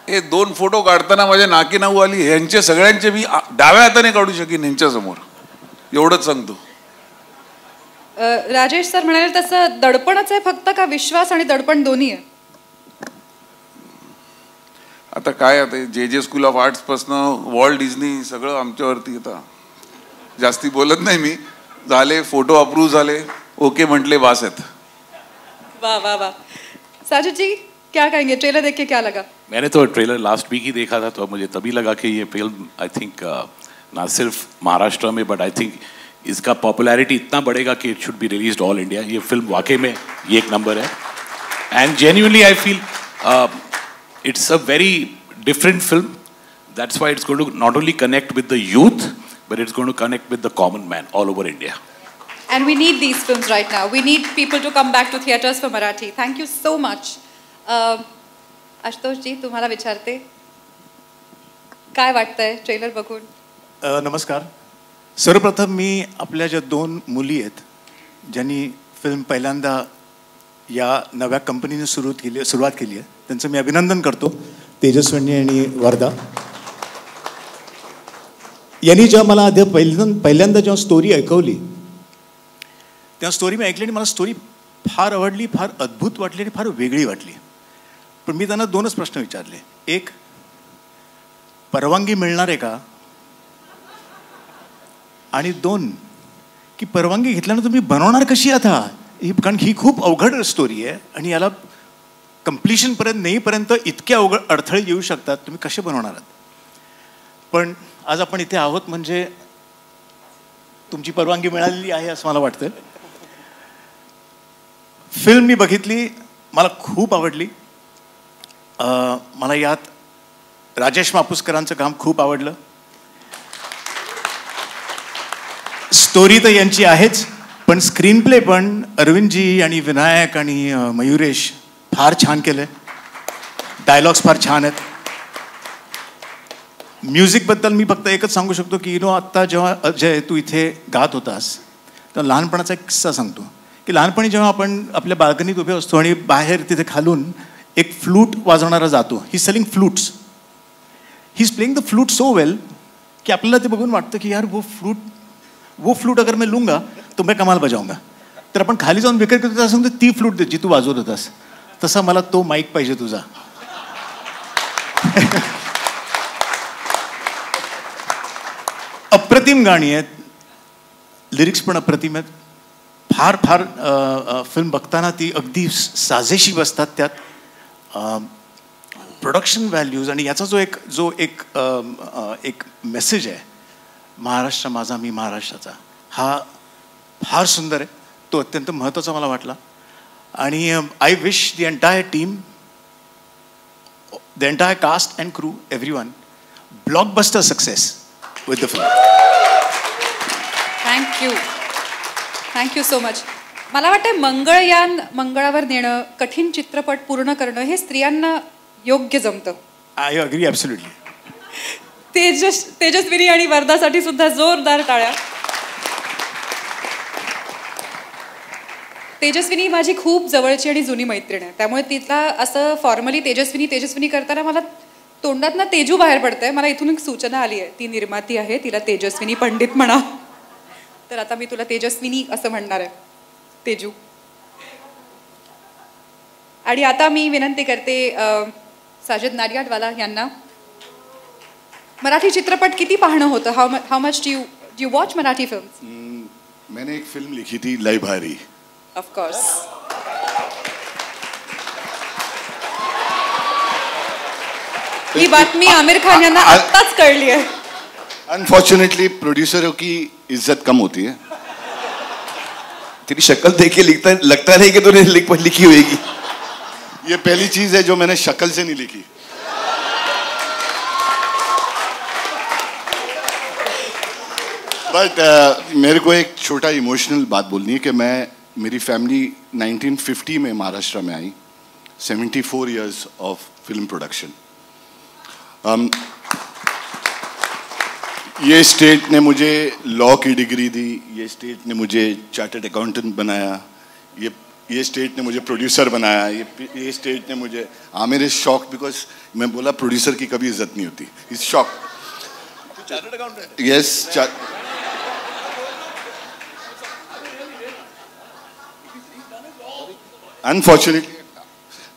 N: हे 2 फोटो काढताना माझ्या नाकी नाऊ आली. ह्यांचे सगळ्यांचे मी डाव्या हाताने काढू शकीन ह्यांच्यासमोर, एवढंच सांगतो.
A: राजेश सर म्हणाले तसं दडपणच आहे फक्त, का विश्वास आणि दडपण दोन्ही आहे?
N: आता काय, आता JJ स्कूल ऑफ आर्ट्स पासनं वॉल्ट डिझनी सगळं आमच्यावरती. आता जास्ती बोलत नाही मी. झाले फोटो अप्रूव्ह झाले, ओके म्हटले, बास आहेत.
A: वाह वाह वाह. साजिद जी क्या कहेंगे, ट्रेलर देख के क्या लगा?
O: मैंने तो ट्रेलर लास्ट वीक ही देखा था, तो मुझे तभी लगा कि ये फिल्म आई थिंक ना सिर्फ महाराष्ट्र में बट आई थिंक इसका पॉपुलैरिटी इतना बढ़ेगा कि it should be released all India. ये फिल्म वाकई में ये एक नंबर है. End genuinely I feel it's a very different film. That's why it's going to not only connect with the youth, but it's going to connect with the common man all over India.
A: And we need these films right now. We need people to come back to theaters for Marathi. Thank you so much. Ashutosh ji, तुम्हाला विचारते, काय वाटतंय trailer बघून?
J: नमस्कार. सर्वप्रथम मी आपल्या ज्या 2 मुली आहेत ज्यांनी फिल्म पहिल्यांदा या नव्या कंपनीने सुरुवात केली आहे, त्यांचं मी अभिनंदन करतो. तेजस्विनी आणि वरदा यांनी जेव्हा मला आधी पहिल्यांदा जेव्हा स्टोरी ऐकवली, तेव्हा स्टोरी मी ऐकली आणि मला स्टोरी फार आवडली, फार अद्भुत वाटली आणि फार वेगळी वाटली. पण मी त्यांना 2च प्रश्न विचारले. एक, परवानगी मिळणार आहे का? आणि 2, की परवानगी घेतल्यानंतर तुम्ही बनवणार कशी आता? कारण ही खूप अवघड स्टोरी आहे आणि याला कम्प्लिशनपर्यंत नेईपर्यंत इतके अवघड अडथळे येऊ शकतात, तुम्ही कसे बनवणार आहात? पण आज आपण इथे आहोत म्हणजे तुमची परवानगी मिळालेली आहे असं मला वाटतं. फिल्म मी बघितली, मला खूप आवडली. मला यात राजेश मापुसकरांचं काम खूप आवडलं. स्टोरी तर यांची आहेच, पण स्क्रीन प्ले पण अरविंदजी आणि विनायक आणि मयुरेश फार छान केलं आहे. डायलॉग्स फार छान आहेत. म्युझिकबद्दल मी फक्त एकच सांगू शकतो की आत्ता जेव्हा अजय तू इथे गात होतास तर लहानपणाचा एक किस्सा सांगतो की लहानपणी जेव्हा आपण आपल्या बाल्कनीत उभे असतो आणि बाहेर तिथे खालून एक फ्लूट वाजवणारा जातो. He selling flutes. He is playing the flute so well की आपल्याला ते बघून वाटतं की यार वो फ्लूट अगर मैं लूंगा तो मैं कमाल बजाऊंगा. तर आपण खाली जाऊन विक्री करतो असं सांगतो ती फ्लूट जी तू वाजवत होतास, तसा मला तो माईक पाहिजे तुझा. अप्रतिम गाणी आहेत, लिरिक्स पण अप्रतिम आहेत. फार फार फिल्म बघताना ती अगदी साजेशी बसतात. त्यात प्रोडक्शन व्हॅल्यूज आणि याचा जो एक मेसेज आहे, महाराष्ट्र माझा मी महाराष्ट्राचा, हा फार सुंदर आहे. तो अत्यंत महत्त्वाचा मला वाटला. आणि I wish the entire team, the entire cast and crew, everyone, blockbuster success with the film.
A: Thank you so much. मला वाटतं मंगळयान मंगळावर नेणं, कठीण चित्रपट पूर्ण करणं हे स्त्रियांना योग्य जमतं.
J: I agree absolutely.
A: तेजस्विनी आणि वर्धासाठी सुद्धा जोरदार टाळ्या. तेजस्विनी माझी खूप जवळची आणि जुनी मैत्रीण आहे, त्यामुळे तिला असं फॉर्मली तेजस्विनी करताना मला तोंडात ना तेजू बाहेर पडतंय. मला इथून एक सूचना आली आहे, ती निर्माती आहे, तिला तेजस्विनी पंडित म्हणा. तर आता मी तुला तेजस्विनी असं म्हणणार आहे, तेजू. आणि आता मी विनंती करते साजिद नाडियाडवाला यांना. मराठी चित्रपट किती पाहणं होतं? How much do you watch Marathi film?
K: मैंने एक फिल्म लिखी थी लय भारी.
A: Of course. ही बातमी आमिर खान यांना आत्ताच कळली आहे.
K: अनफॉर्चुनेटली प्रोड्यूसरों की इज्जत कम होती है.
P: तेरी शक्ल देख के लगता नहीं कि तूने लिखी होगी.
K: ये पहली चीज है जो मैंने शक्ल से नहीं लिखी. बट मेरे को एक छोटा इमोशनल बात बोलनी है कि मेरी फैमिली 1950 में महाराष्ट्र में आई. 74 years ऑफ फिल्म प्रोडक्शन. ये स्टेट ने मुझे लॉ की डिग्री दी, ये स्टेट ने मुझे चार्टर्ड अकाउंटेंट बनाया, ये स्टेट ने मुझे प्रोड्यूसर बनाया, ये स्टेट ने मुझे. आमिर इज शॉक बिकॉज मैं बोला प्रोड्यूसर की कभी इज्जत नहीं होती. Is shock. Chartered accountant? Yes. Unfortunately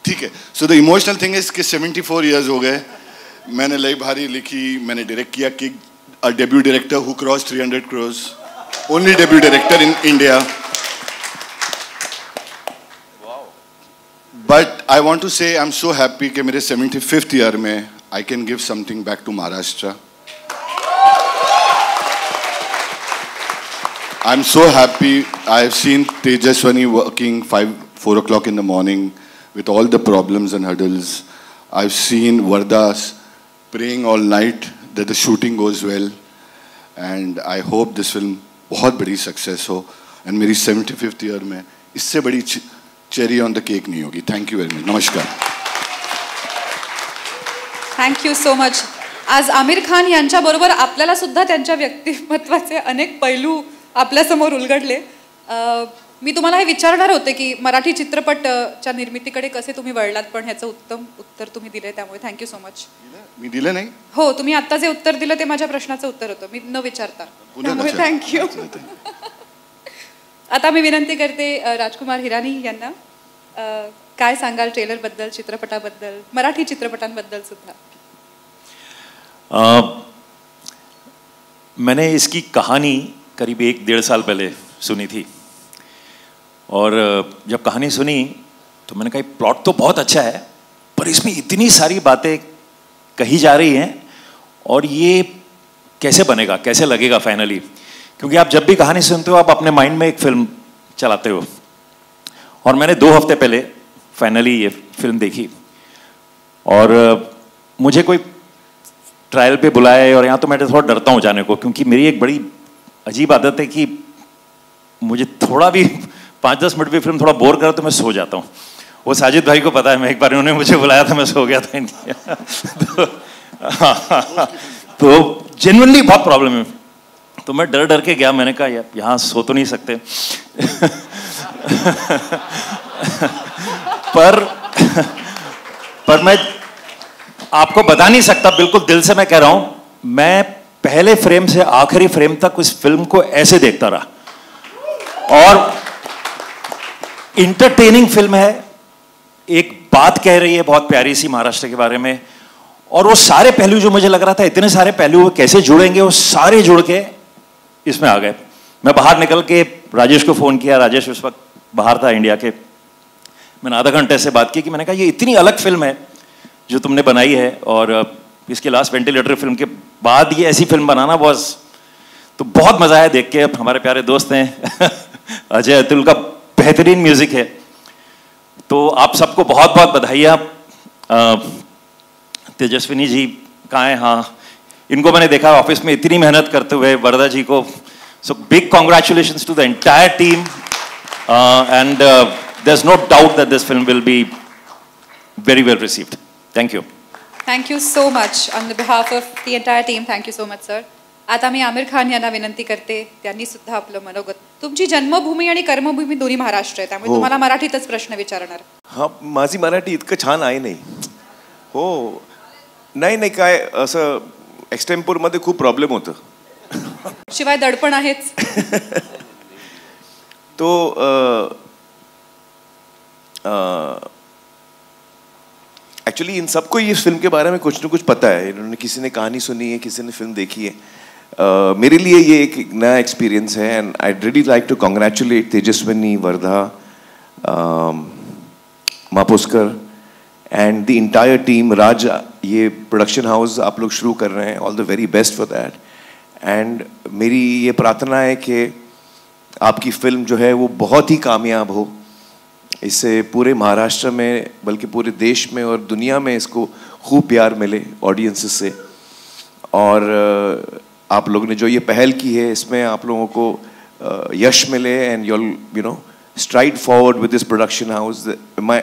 K: ठीक है. So the emotional thing is कि 74 years हो गए. मैंने लय भारी लिखी, मैंने डायरेक्ट किया. कि a debut director who crossed 300 crores, only debut director in India. Wow. But I want to say I'm so happy कि मेरे 75th year में I can give something back to Maharashtra. I'm so happy. I've seen Tejaswini working 4 o'clock in the morning with all the problems and hurdles. I've seen Vardhas praying all night that the shooting goes well, and I hope this film बहुत बड़ी success हो. End मेरी 75th year में इससे बड़ी cherry on the cake नहीं होगी. Thank you very much. नमस्कार.
A: Thank you so much. आज आमिर खान यांच्याबरोबर आपल्याला सुद्धा त्यांच्या व्यक्तिमत्वाचे अनेक पैलू आपल्यासमोर उलगडले. मी तुम्हाला हे विचारणार होते की मराठी चित्रपटच्या निर्मितीकडे कसे तुम्ही वळलात, पण ह्याचं उत्तम उत्तर तुम्ही दिले, त्यामुळे थँक्यू सो मच.
K: मी दिलं नाही? हो,
A: तुम्ही आता जे उत्तर दिलं ते माझ्या प्रश्नाचं उत्तर होतं, मी न विचारता. त्यामुळे थँक्यू. आता मी विनंती करते राजकुमार हिरानी यांना. काय सांगाल ट्रेलरबद्दल, चित्रपटाबद्दल, मराठी चित्रपटांबद्दल सुद्धा?
Q: मैंने इसकी कहानी करीब 1-1.5 साल पहले सुनी थी, और जब कहानी सुनी तो मैंने कहा प्लॉट तो बहुत अच्छा है, पर इसमें इतनी सारी बातें कही जा रही हैं, और ये कैसे बनेगा, कैसे लगेगा फाइनली. क्योंकि आप जब भी कहानी सुनते हो आप अपने माइंड में एक फिल्म चलाते हो, और मैंने 2 हफ्ते पहले फाइनली ये फिल्म देखी. और मुझे कोई ट्रायल पे बुलाए, और यहाँ तो मैं थोड़ा डरता हूँ जाने को, क्योंकि मेरी एक बड़ी अजीब आदत है कि मुझे थोड़ा भी 5-10 मिनट भी फिल्म थोड़ा बोर करा तो मैं सो जाता हूँ. वो साजिद भाई को पता है, मैं एक बार उन्होंने मुझे बुलाया था, मैं सो गया था इंडिया. तो जेन्युइनली बहुत प्रॉब्लम है. तो मैं डर डर के गया. मैंने कहा यहाँ सो तो नहीं सकते. पर मैं आपको बता नहीं सकता, बिल्कुल दिल से मैं कह रहा हूं, मैं पहले फ्रेम से आखिरी फ्रेम तक उस फिल्म को ऐसे देखता रहा. और इंटरटेनिंग फिल्म है, एक बात कह रही है बहुत प्यारी सी महाराष्ट्र के बारे में, और वो सारे पहलू जो मुझे लग रहा था इतने सारे पहलू कैसे जुड़ेंगे, वो सारे जुड़ के इसमें आ गए. मैं बाहर निकल के राजेश को फ़ोन किया. राजेश उस वक्त बाहर था इंडिया के. मैंने आधा घंटे से बात की कि मैंने कहा ये इतनी अलग फिल्म है जो तुमने बनाई है, और इसके लास्ट वेंटिलेटर फिल्म के बाद ये ऐसी फिल्म बनाना बॉस, तो बहुत मज़ा आया देख के. हमारे प्यारे दोस्त हैं अजय अतुल का बेहतरीन म्यूजिक है. तो आप सबको बहुत बहुत बधाइयाँ. तेजस्विनी जी कहाँ हैं? हाँ, इनको मैंने देखा ऑफिस में इतनी मेहनत करते हुए. वर्धा जी को, so big congratulations to the entire team. and there's no doubt that this film will be very well received. Thank you.
A: Thank you so much. On the behalf of the entire team, thank you so much, sir. आता मी आमिर खान यांना विनंती करते, त्यांनी सुद्धा आपलं मनोगत. तुमची जन्मभूमी आणि कर्मभूमी दोन्ही महाराष्ट्र आहे, त्यामुळे तुम्हाला मराठीतच प्रश्न विचारणार.
P: हा, माझी मराठी इतकं छान आहे नाही. हो, नाही काय असं एक्सटेम्पोरमध्ये खूप प्रॉब्लेम होतं.
A: शिवाय दडपण आहेच.
P: तो एक्चुअली इन सबको इस फिल्म के बारे में कुछ न कुछ पता है. इन्होंने किसी ने कहानी सुनी है, किसी ने फिल्म देखी है. मेरे लिए ये एक नया एक्सपीरियंस है and I really like to congratulate Tejaswini, Vardha, Mapuskar and the entire team. Raj, ये प्रोडक्शन हाउस आप लोग शुरू कर रहे हैं, all the very best for that. And मेरी ये प्रार्थना है कि आपकी फिल्म जो है वो बहुत ही कामयाब हो. इससे पूरे महाराष्ट्र में बल्कि पूरे देश में और दुनिया में इसको खूब प्यार मिले ऑडियंसेस से. और आप लोगों ने जो ये पहल की है इसमें आप लोगों को यश मिले end you know stride forward with this production house. My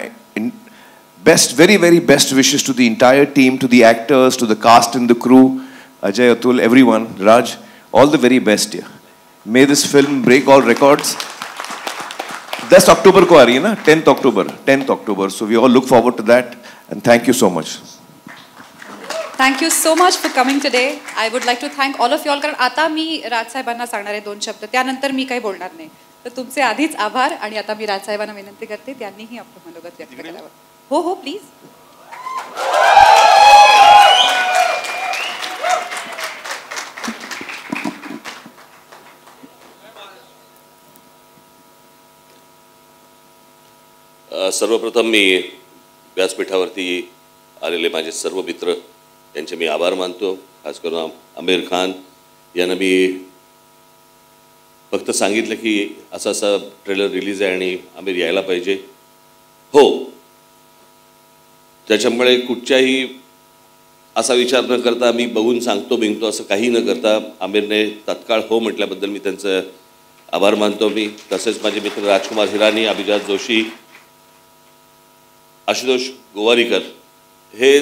P: best, very best wishes to the entire team, to the actors, to the cast and the crew, Ajay, Atul, everyone, Raj, all the very best. Yeah. May this film break all records. 10 October को आ रही है ना, 10th October. So we all look forward to that and thank you so much.
A: Thank you so much for coming today. I would like to thank all of you all. कारण आता मी राज साहेबांना सांगणार आहे 2 शब्द, त्यानंतर मी काही बोलणार नाही. तर तुमचे आधीच आभार आणि आता मी राज साहेबांना विनंती करते त्यांनीही आपलं मनोगत व्यक्त करावं. हो प्लीज.
R: सर्वप्रथम मी व्यासपीठावरती आलेले माझे सर्व मित्र यांचे मी आभार मानतो. खास करून आमिर खान यांना मी फक्त सांगितलं की असा ट्रेलर रिलीज आहे आणि आमिर यायला पाहिजे. हो, त्याच्यामुळे कुठच्याही असा विचार न करता मी बघून सांगतो बिंगतो असं काही न करता आमिरने तत्काळ हो म्हटल्याबद्दल मी त्यांचं आभार मानतो. मी तसेच माझे मित्र राजकुमार हिरानी, अभिजात जोशी, आशुतोष गोवारीकर हे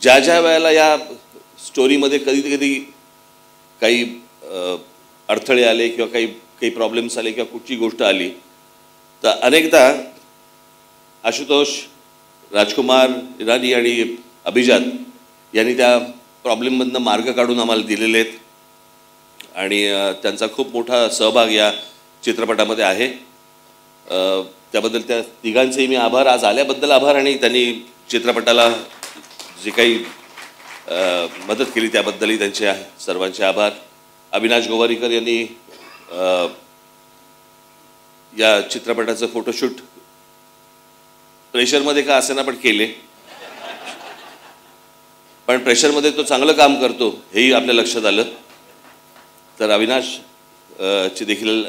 R: ज्या वेळेला या स्टोरीमध्ये कधी काही अडथळे आले किंवा काही प्रॉब्लेम्स आले किंवा कुठची गोष्ट आली तर अनेकदा आशुतोष, राजकुमार हिरानी आणि अभिजात यांनी त्या प्रॉब्लेममधनं मार्ग काढून आम्हाला दिलेले आहेत आणि त्यांचा खूप मोठा सहभाग या चित्रपटामध्ये आहे. त्याबद्दल त्या तिघांचेही मी आभार, आज आल्याबद्दल आभार आणि त्यांनी चित्रपटाला जे काही मदत केली त्याबद्दलही त्यांचे सर्वांचे आभार. अविनाश गोवारीकर यांनी या चित्रपटाचं फोटोशूट प्रेशरमध्ये का असेना पण केले, पण प्रेशरमध्ये तो चांगलं काम करतो हेही आपल्या लक्षात आलं. तर अविनाश चे देखील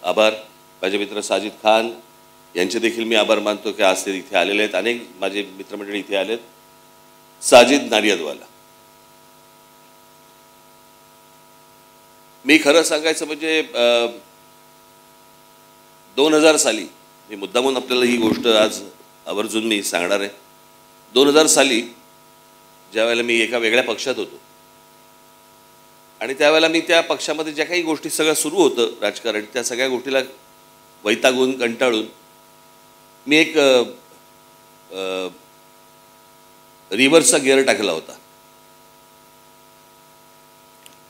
R: आभार. माझे मित्र साजिद खान यांचे देखील मी आभार मानतो की आज ते इथे आलेले आहेत. अनेक माझे मित्रमंडळी इथे आलेत. साजिद नाडियादवाला, मी खरं सांगायचं म्हणजे 2000 साली, मी मुद्दामून आपल्याला ही गोष्ट आज आवर्जून मी सांगणार आहे. 2000 साली ज्या वेळेला मी एका वेगळ्या पक्षात होतो आणि त्यावेळेला मी त्या पक्षामध्ये ज्या काही गोष्टी सगळं सुरू होतं राजकारण, त्या सगळ्या गोष्टीला वैतागून कंटाळून मी एक रिव्हर्सचा गिअर टाकला होता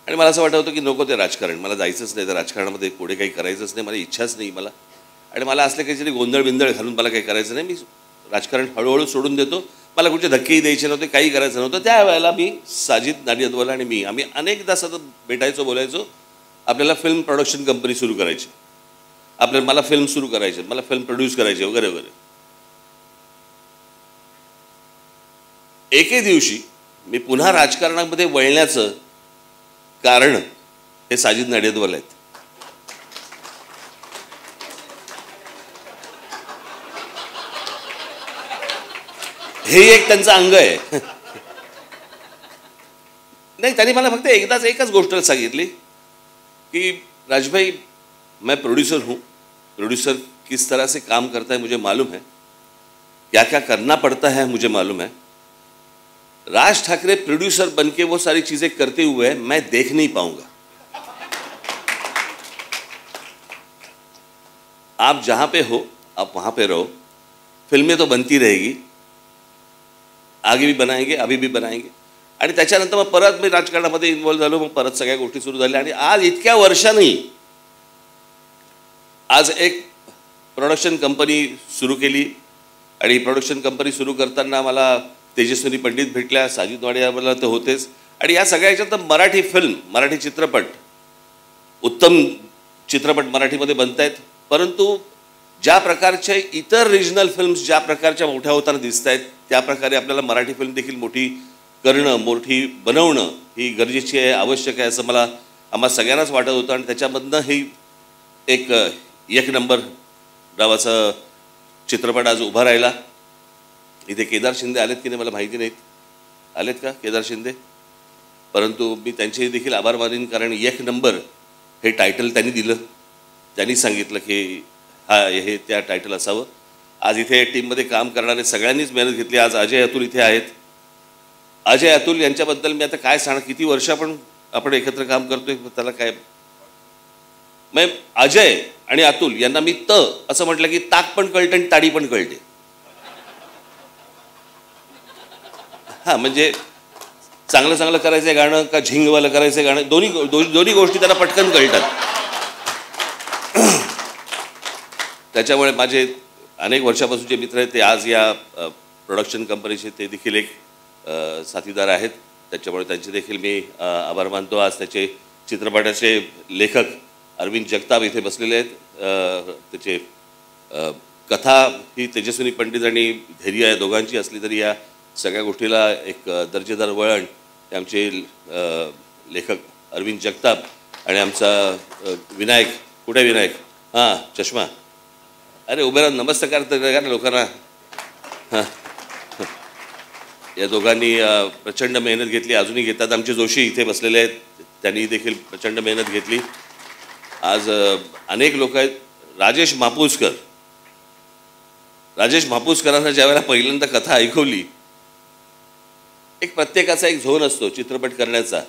R: आणि मला असं वाटत होतं की नको ते राजकारण, मला जायचंच नाही, तर राजकारणामध्ये पुढे काही करायचंच नाही, मला इच्छाच नाही मला. आणि मला असले काहीतरी गोंधळ बिंदळ घालून मला काही करायचं नाही, मी राजकारण हळूहळू सोडून देतो, मला कुठचे धक्केही द्यायचे नव्हते, काही करायचं नव्हतं. त्यावेळेला मी, साजिद नाडियादवाला आणि मी, आम्ही अनेकदा सतत भेटायचो, बोलायचो. आपल्याला फिल्म प्रोडक्शन कंपनी सुरू करायची, मला फिल्म सुरू करायची, मला फिल्म प्रोड्यूस करायची वगैरे वगैरे. एके दिवशी मी पुन्हा राजकारणामध्ये वळण्याचं कारण हे साजिद नाडियादवाला आहेत. हे एक त्यांचं अंग आहे. नाही, त्यांनी मला फक्त एकदाच एकच गोष्ट सांगितली की राज भाई, मैं प्रोड्यूसर हूँ। प्रोड्यूसर किस तरह से काम करता है मुझे मालूम है, क्या क्या करना पड़ता है मुझे मालूम है। राज ठाकरे प्रोड्यूसर बनके वो सारी चीजें करते हुए मैं देख नहीं पाऊंगा। आप जहां पे हो आप वहां पे रहो, फिल्में तो बनती रहेगी, आगे भी बनाएंगे, अभी भी बनाएंगे। आणि त्याच्यानंतर मग परत मी राजकारणामध्ये इन्व्हॉल्व झालो, मग परत सगळ्या गोष्टी सुरू झाल्या आणि आज इतक्या वर्षांनी आज एक प्रोडक्शन कंपनी सुरू केली आणि प्रोडक्शन कंपनी सुरू करताना मला तेजस्विनी पंडित भेटल्या, साजिद वाडियावाला तर होतेच, आणि या सगळ्या ह्याच्यात मराठी फिल्म, मराठी चित्रपट, उत्तम चित्रपट मराठीमध्ये बनत आहेत। परंतु ज्या प्रकारचे इतर रिजनल फिल्म्स ज्या प्रकारच्या मोठ्या होताना दिसत आहेत, त्या प्रकारे आपल्याला मराठी फिल्म देखील मोठी करणं, मोठी बनवणं ही गरजेची आहे, आवश्यक आहे असं मला आम्हा सगळ्यांनाच वाटत होतं। आणि त्याच्यामधनं ही एक नंबर नावाचा चित्रपट आज उभा राहिला। इथे केदार शिंदे आलेत की नाही मला माहिती नाहीत, आलेत का केदार शिंदे? परंतु मी त्यांचे देखील आभार मानेन, कारण एक नंबर हे टायटल त्यांनी दिलं, त्यांनी सांगितलं की हा हे त्या टायटल असावं। आज इथे टीममध्ये काम करणारे सगळ्यांनीच मेहनत घेतली। आज अजय अतुल इथे आहेत। अजय अतुल यांच्याबद्दल मी आता काय सांगणार, किती वर्ष आपण एकत्र काम करतोय, त्याला काय, मग अजय आणि अतुल यांना मी असं म्हटलं की ताक पण कळतं आणि ताडी पण कळते। हा, म्हणजे चांगलं चांगलं करायचं गाणं का झिंगवालं करायचं गाणं, दोन्ही गोष्टी त्यांना पटकन कळतात। त्याच्यामुळे माझे अनेक वर्षापासूनचे मित्र आहेत ते आज या प्रोडक्शन कंपनीचे ते देखील एक साथीदार आहेत, त्याच्यामुळे त्यांचे देखील मी आभार मानतो। आज त्याचे चित्रपटाचे लेखक अरविंद जगताप इथे बसलेले आहेत। त्याचे कथा ही तेजस्विनी पंडित आणि धैर्य या दोघांची असली तरी या सगळ्या गोष्टीला एक दर्जेदार वळण हे आमचे लेखक अरविंद जगताप आणि आमचा विनायक, कुठे विनायक, हां चष्मा, अरे उभे राहून नमस्कार करा लोकांना। हां, या दोघांनी प्रचंड मेहनत घेतली, अजूनही घेतात। आमचे जोशी इथे बसलेले आहेत, त्यांनी देखील प्रचंड मेहनत घेतली। आज अनेक लोक आहेत। राजेश मापुसकरांना ज्यावेळेला पहिल्यांदा कथा ऐकवली, एक प्रत्येकाचा एक झोन असतो चित्रपट करण्याचा,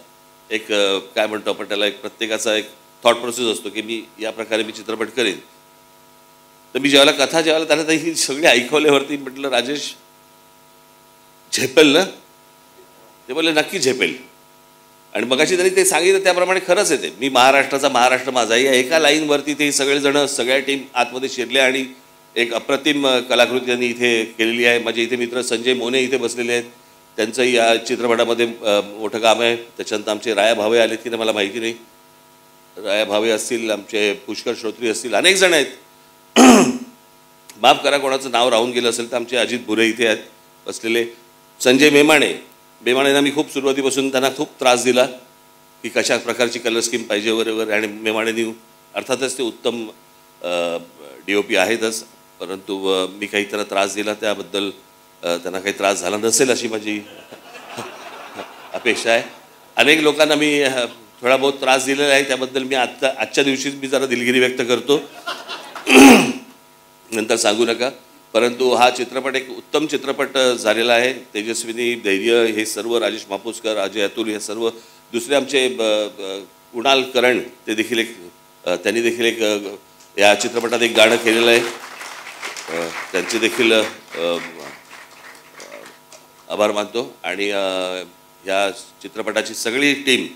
R: एक काय म्हणतो आपण त्याला, एक प्रत्येकाचा एक थॉट प्रोसेस असतो की मी या प्रकारे मी चित्रपट करेन। तर मी ज्यावेळेला त्याला ही सगळी ऐकवल्यावरती म्हटलं राजेश झेपेल ना? ते बोलले नक्की झेपेल। आणि मगाशी त्यांनी ते सांगितलं त्याप्रमाणे खरंच येते, मी महाराष्ट्राचा महाराष्ट्र माझा या एका लाईनवरती ते सगळेजण सगळ्या टीम आतमध्ये शिरले आणि एक अप्रतिम कलाकृती त्यांनी इथे केलेली आहे। माझे इथे मित्र संजय मोने इथे बसलेले आहेत, त्यांचंही या चित्रपटामध्ये मोठं काम आहे। त्याच्यानंतर आमचे राया भावे आलेत की नाही मला माहिती नाही, राया भावे असतील, आमचे पुष्कर श्रोत्री असतील, अनेक जण आहेत। माफ करा कोणाचं नाव राहून गेलं असेल तर आमचे अजित भुरे इथे आहेत बसलेले। संजय मेमाणेंना मी खूप सुरुवातीपासून त्यांना खूप त्रास दिला की कशा प्रकारची कलर स्कीम पाहिजे वगैरे, आणि मेमाणेंनी अर्थातच ते उत्तम DOP आहेतच, परंतु मी काही त्यांना त्रास दिला त्याबद्दल त्यांना काही त्रास झाला नसेल अशी माझी अपेक्षा आहे। अनेक लोकांना मी थोडा बहुत त्रास दिलेला आहे, त्याबद्दल मी आजच्या दिवशीच मी जरा दिलगिरी व्यक्त करतो, नंतर सांगू नका। परंतु हा चित्रपट एक उत्तम चित्रपट झालेला आहे। तेजस्विनी, धैर्य हे सर्व, राजेश मापुसकर, अजय अतुल हे सर्व, दुसरे आमचे कुणाल करण ते देखील त्यांनी देखील एक या चित्रपटात एक गाणं केलेलं आहे, त्यांचे देखील आभार मानतो। आणि या चित्रपटाची सगळी टीम,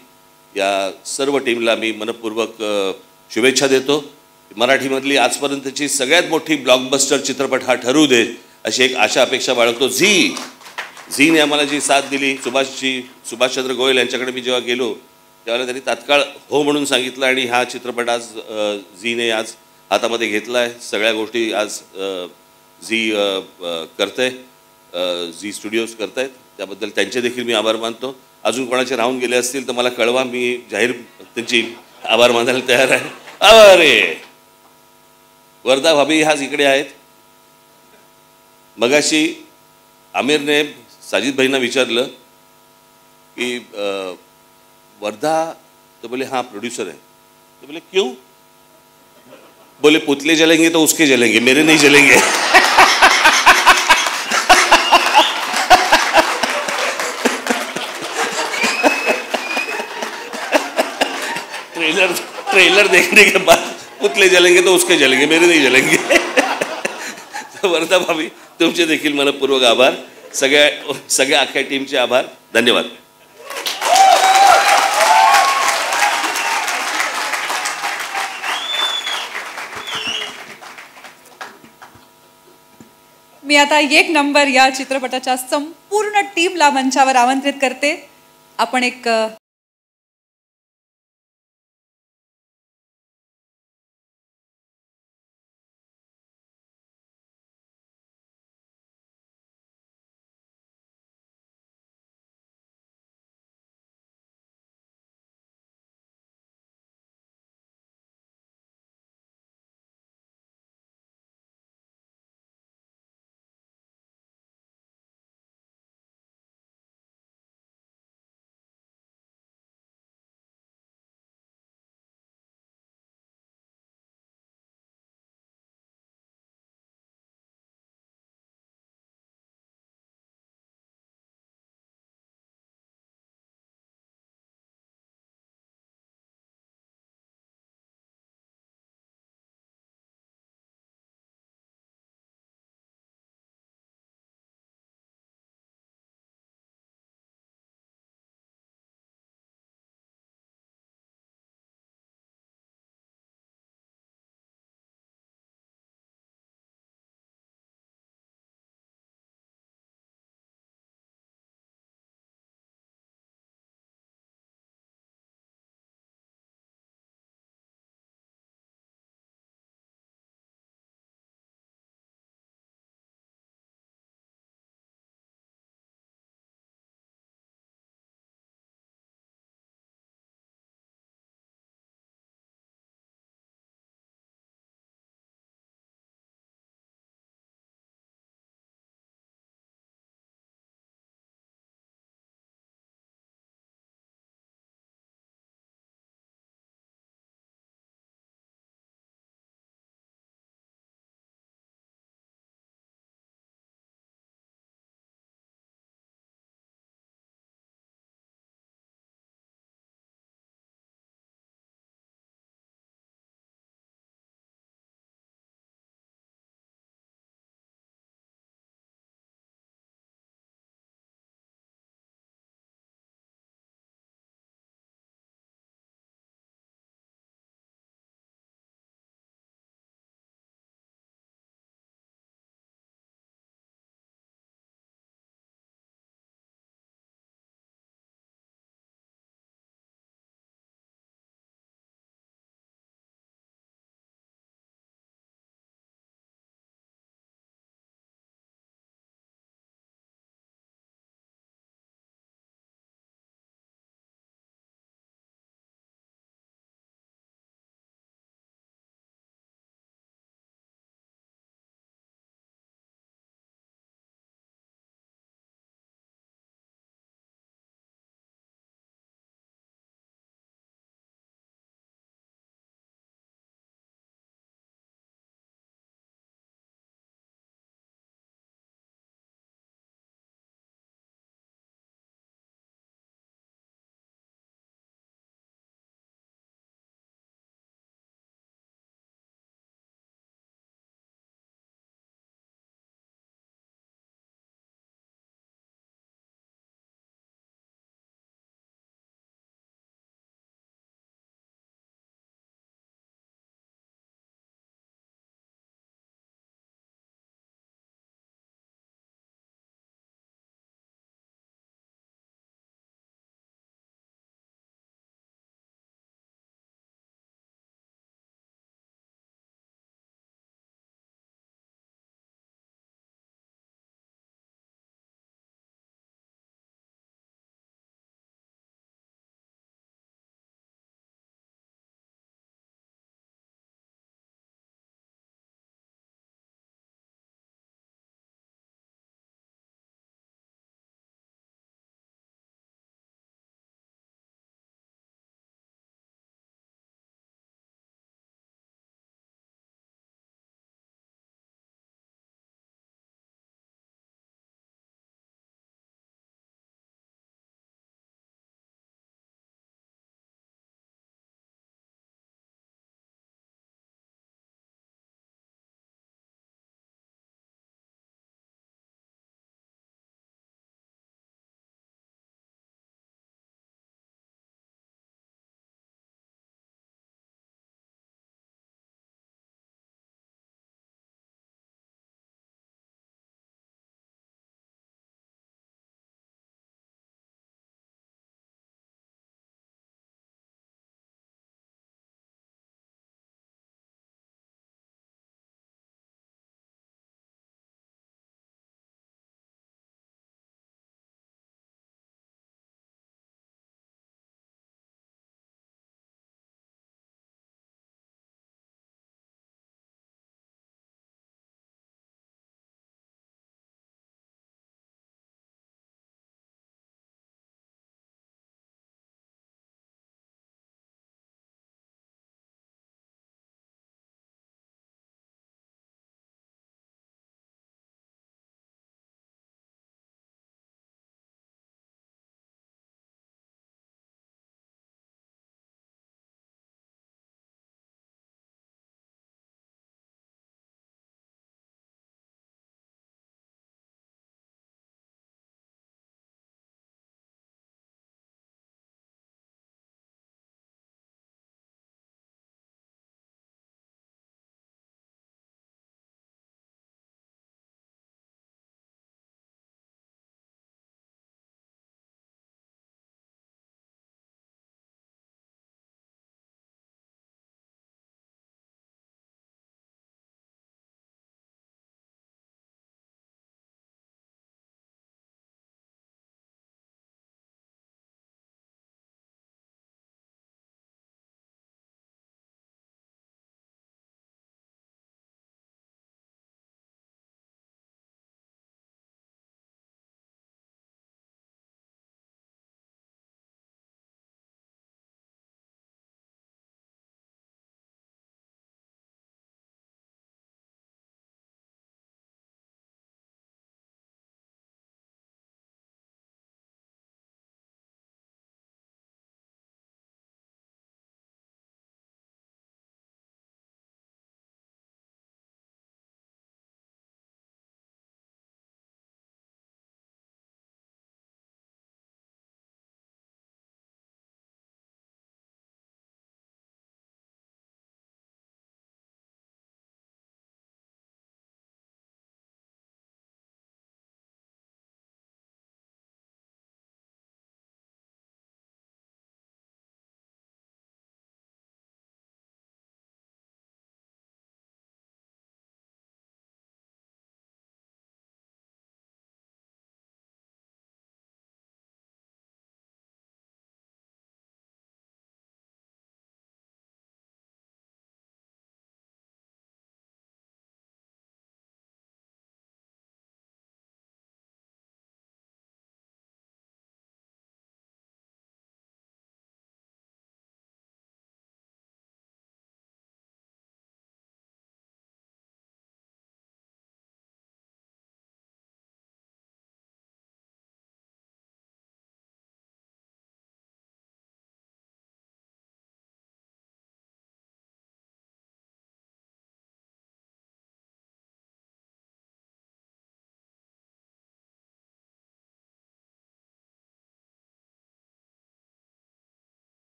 R: या सर्व टीमला मी मनपूर्वक शुभेच्छा देतो। मराठीमधली आजपर्यंतची सगळ्यात मोठी ब्लॉकबस्टर चित्रपट हा ठरू दे अशी एक आशा अपेक्षा बाळगतो। झीने आम्हाला जी साथ दिली, सुभाषचंद्र गोयल यांच्याकडे मी जेव्हा गेलो त्यावेळेला त्यांनी तात्काळ हो म्हणून सांगितलं, आणि हा चित्रपट आज झीने आज हातामध्ये घेतला आहे। सगळ्या गोष्टी आज झी करतंय, झी स्टुडिओज करतायत, त्याबद्दल त्यांचे देखील मी आभार मानतो। अजून कोणाचे राहून गेले असतील तर मला कळवा, मी जाहीर त्यांची आभार मानायला तयार आहे। अरे वर्धा भाभी आज इकडे आहेत। मगाशी आमिरने साजिद भाईंना विचारलं की वर्धा, तर बोले हां प्रोड्युसर आहे। तो बोले क्यों? बोले पुतले जलेंगे तो उसके जलेंगे, मेरे नहीं जलेंगे। ट्रेलर देखने के बाद पुतले जलेंगे तो उसके जलेंगे, मेरे नहीं जलेंगे। तर वर्धा भाभी, तुमचे देखील मनपूर्वक आभार, सगळ्या अख्ख्या टीमचे आभार, धन्यवाद.
A: मी आता एक नंबर या चित्रपटाच्या संपूर्ण टीमला मंचावर आमंत्रित करते. आपण एक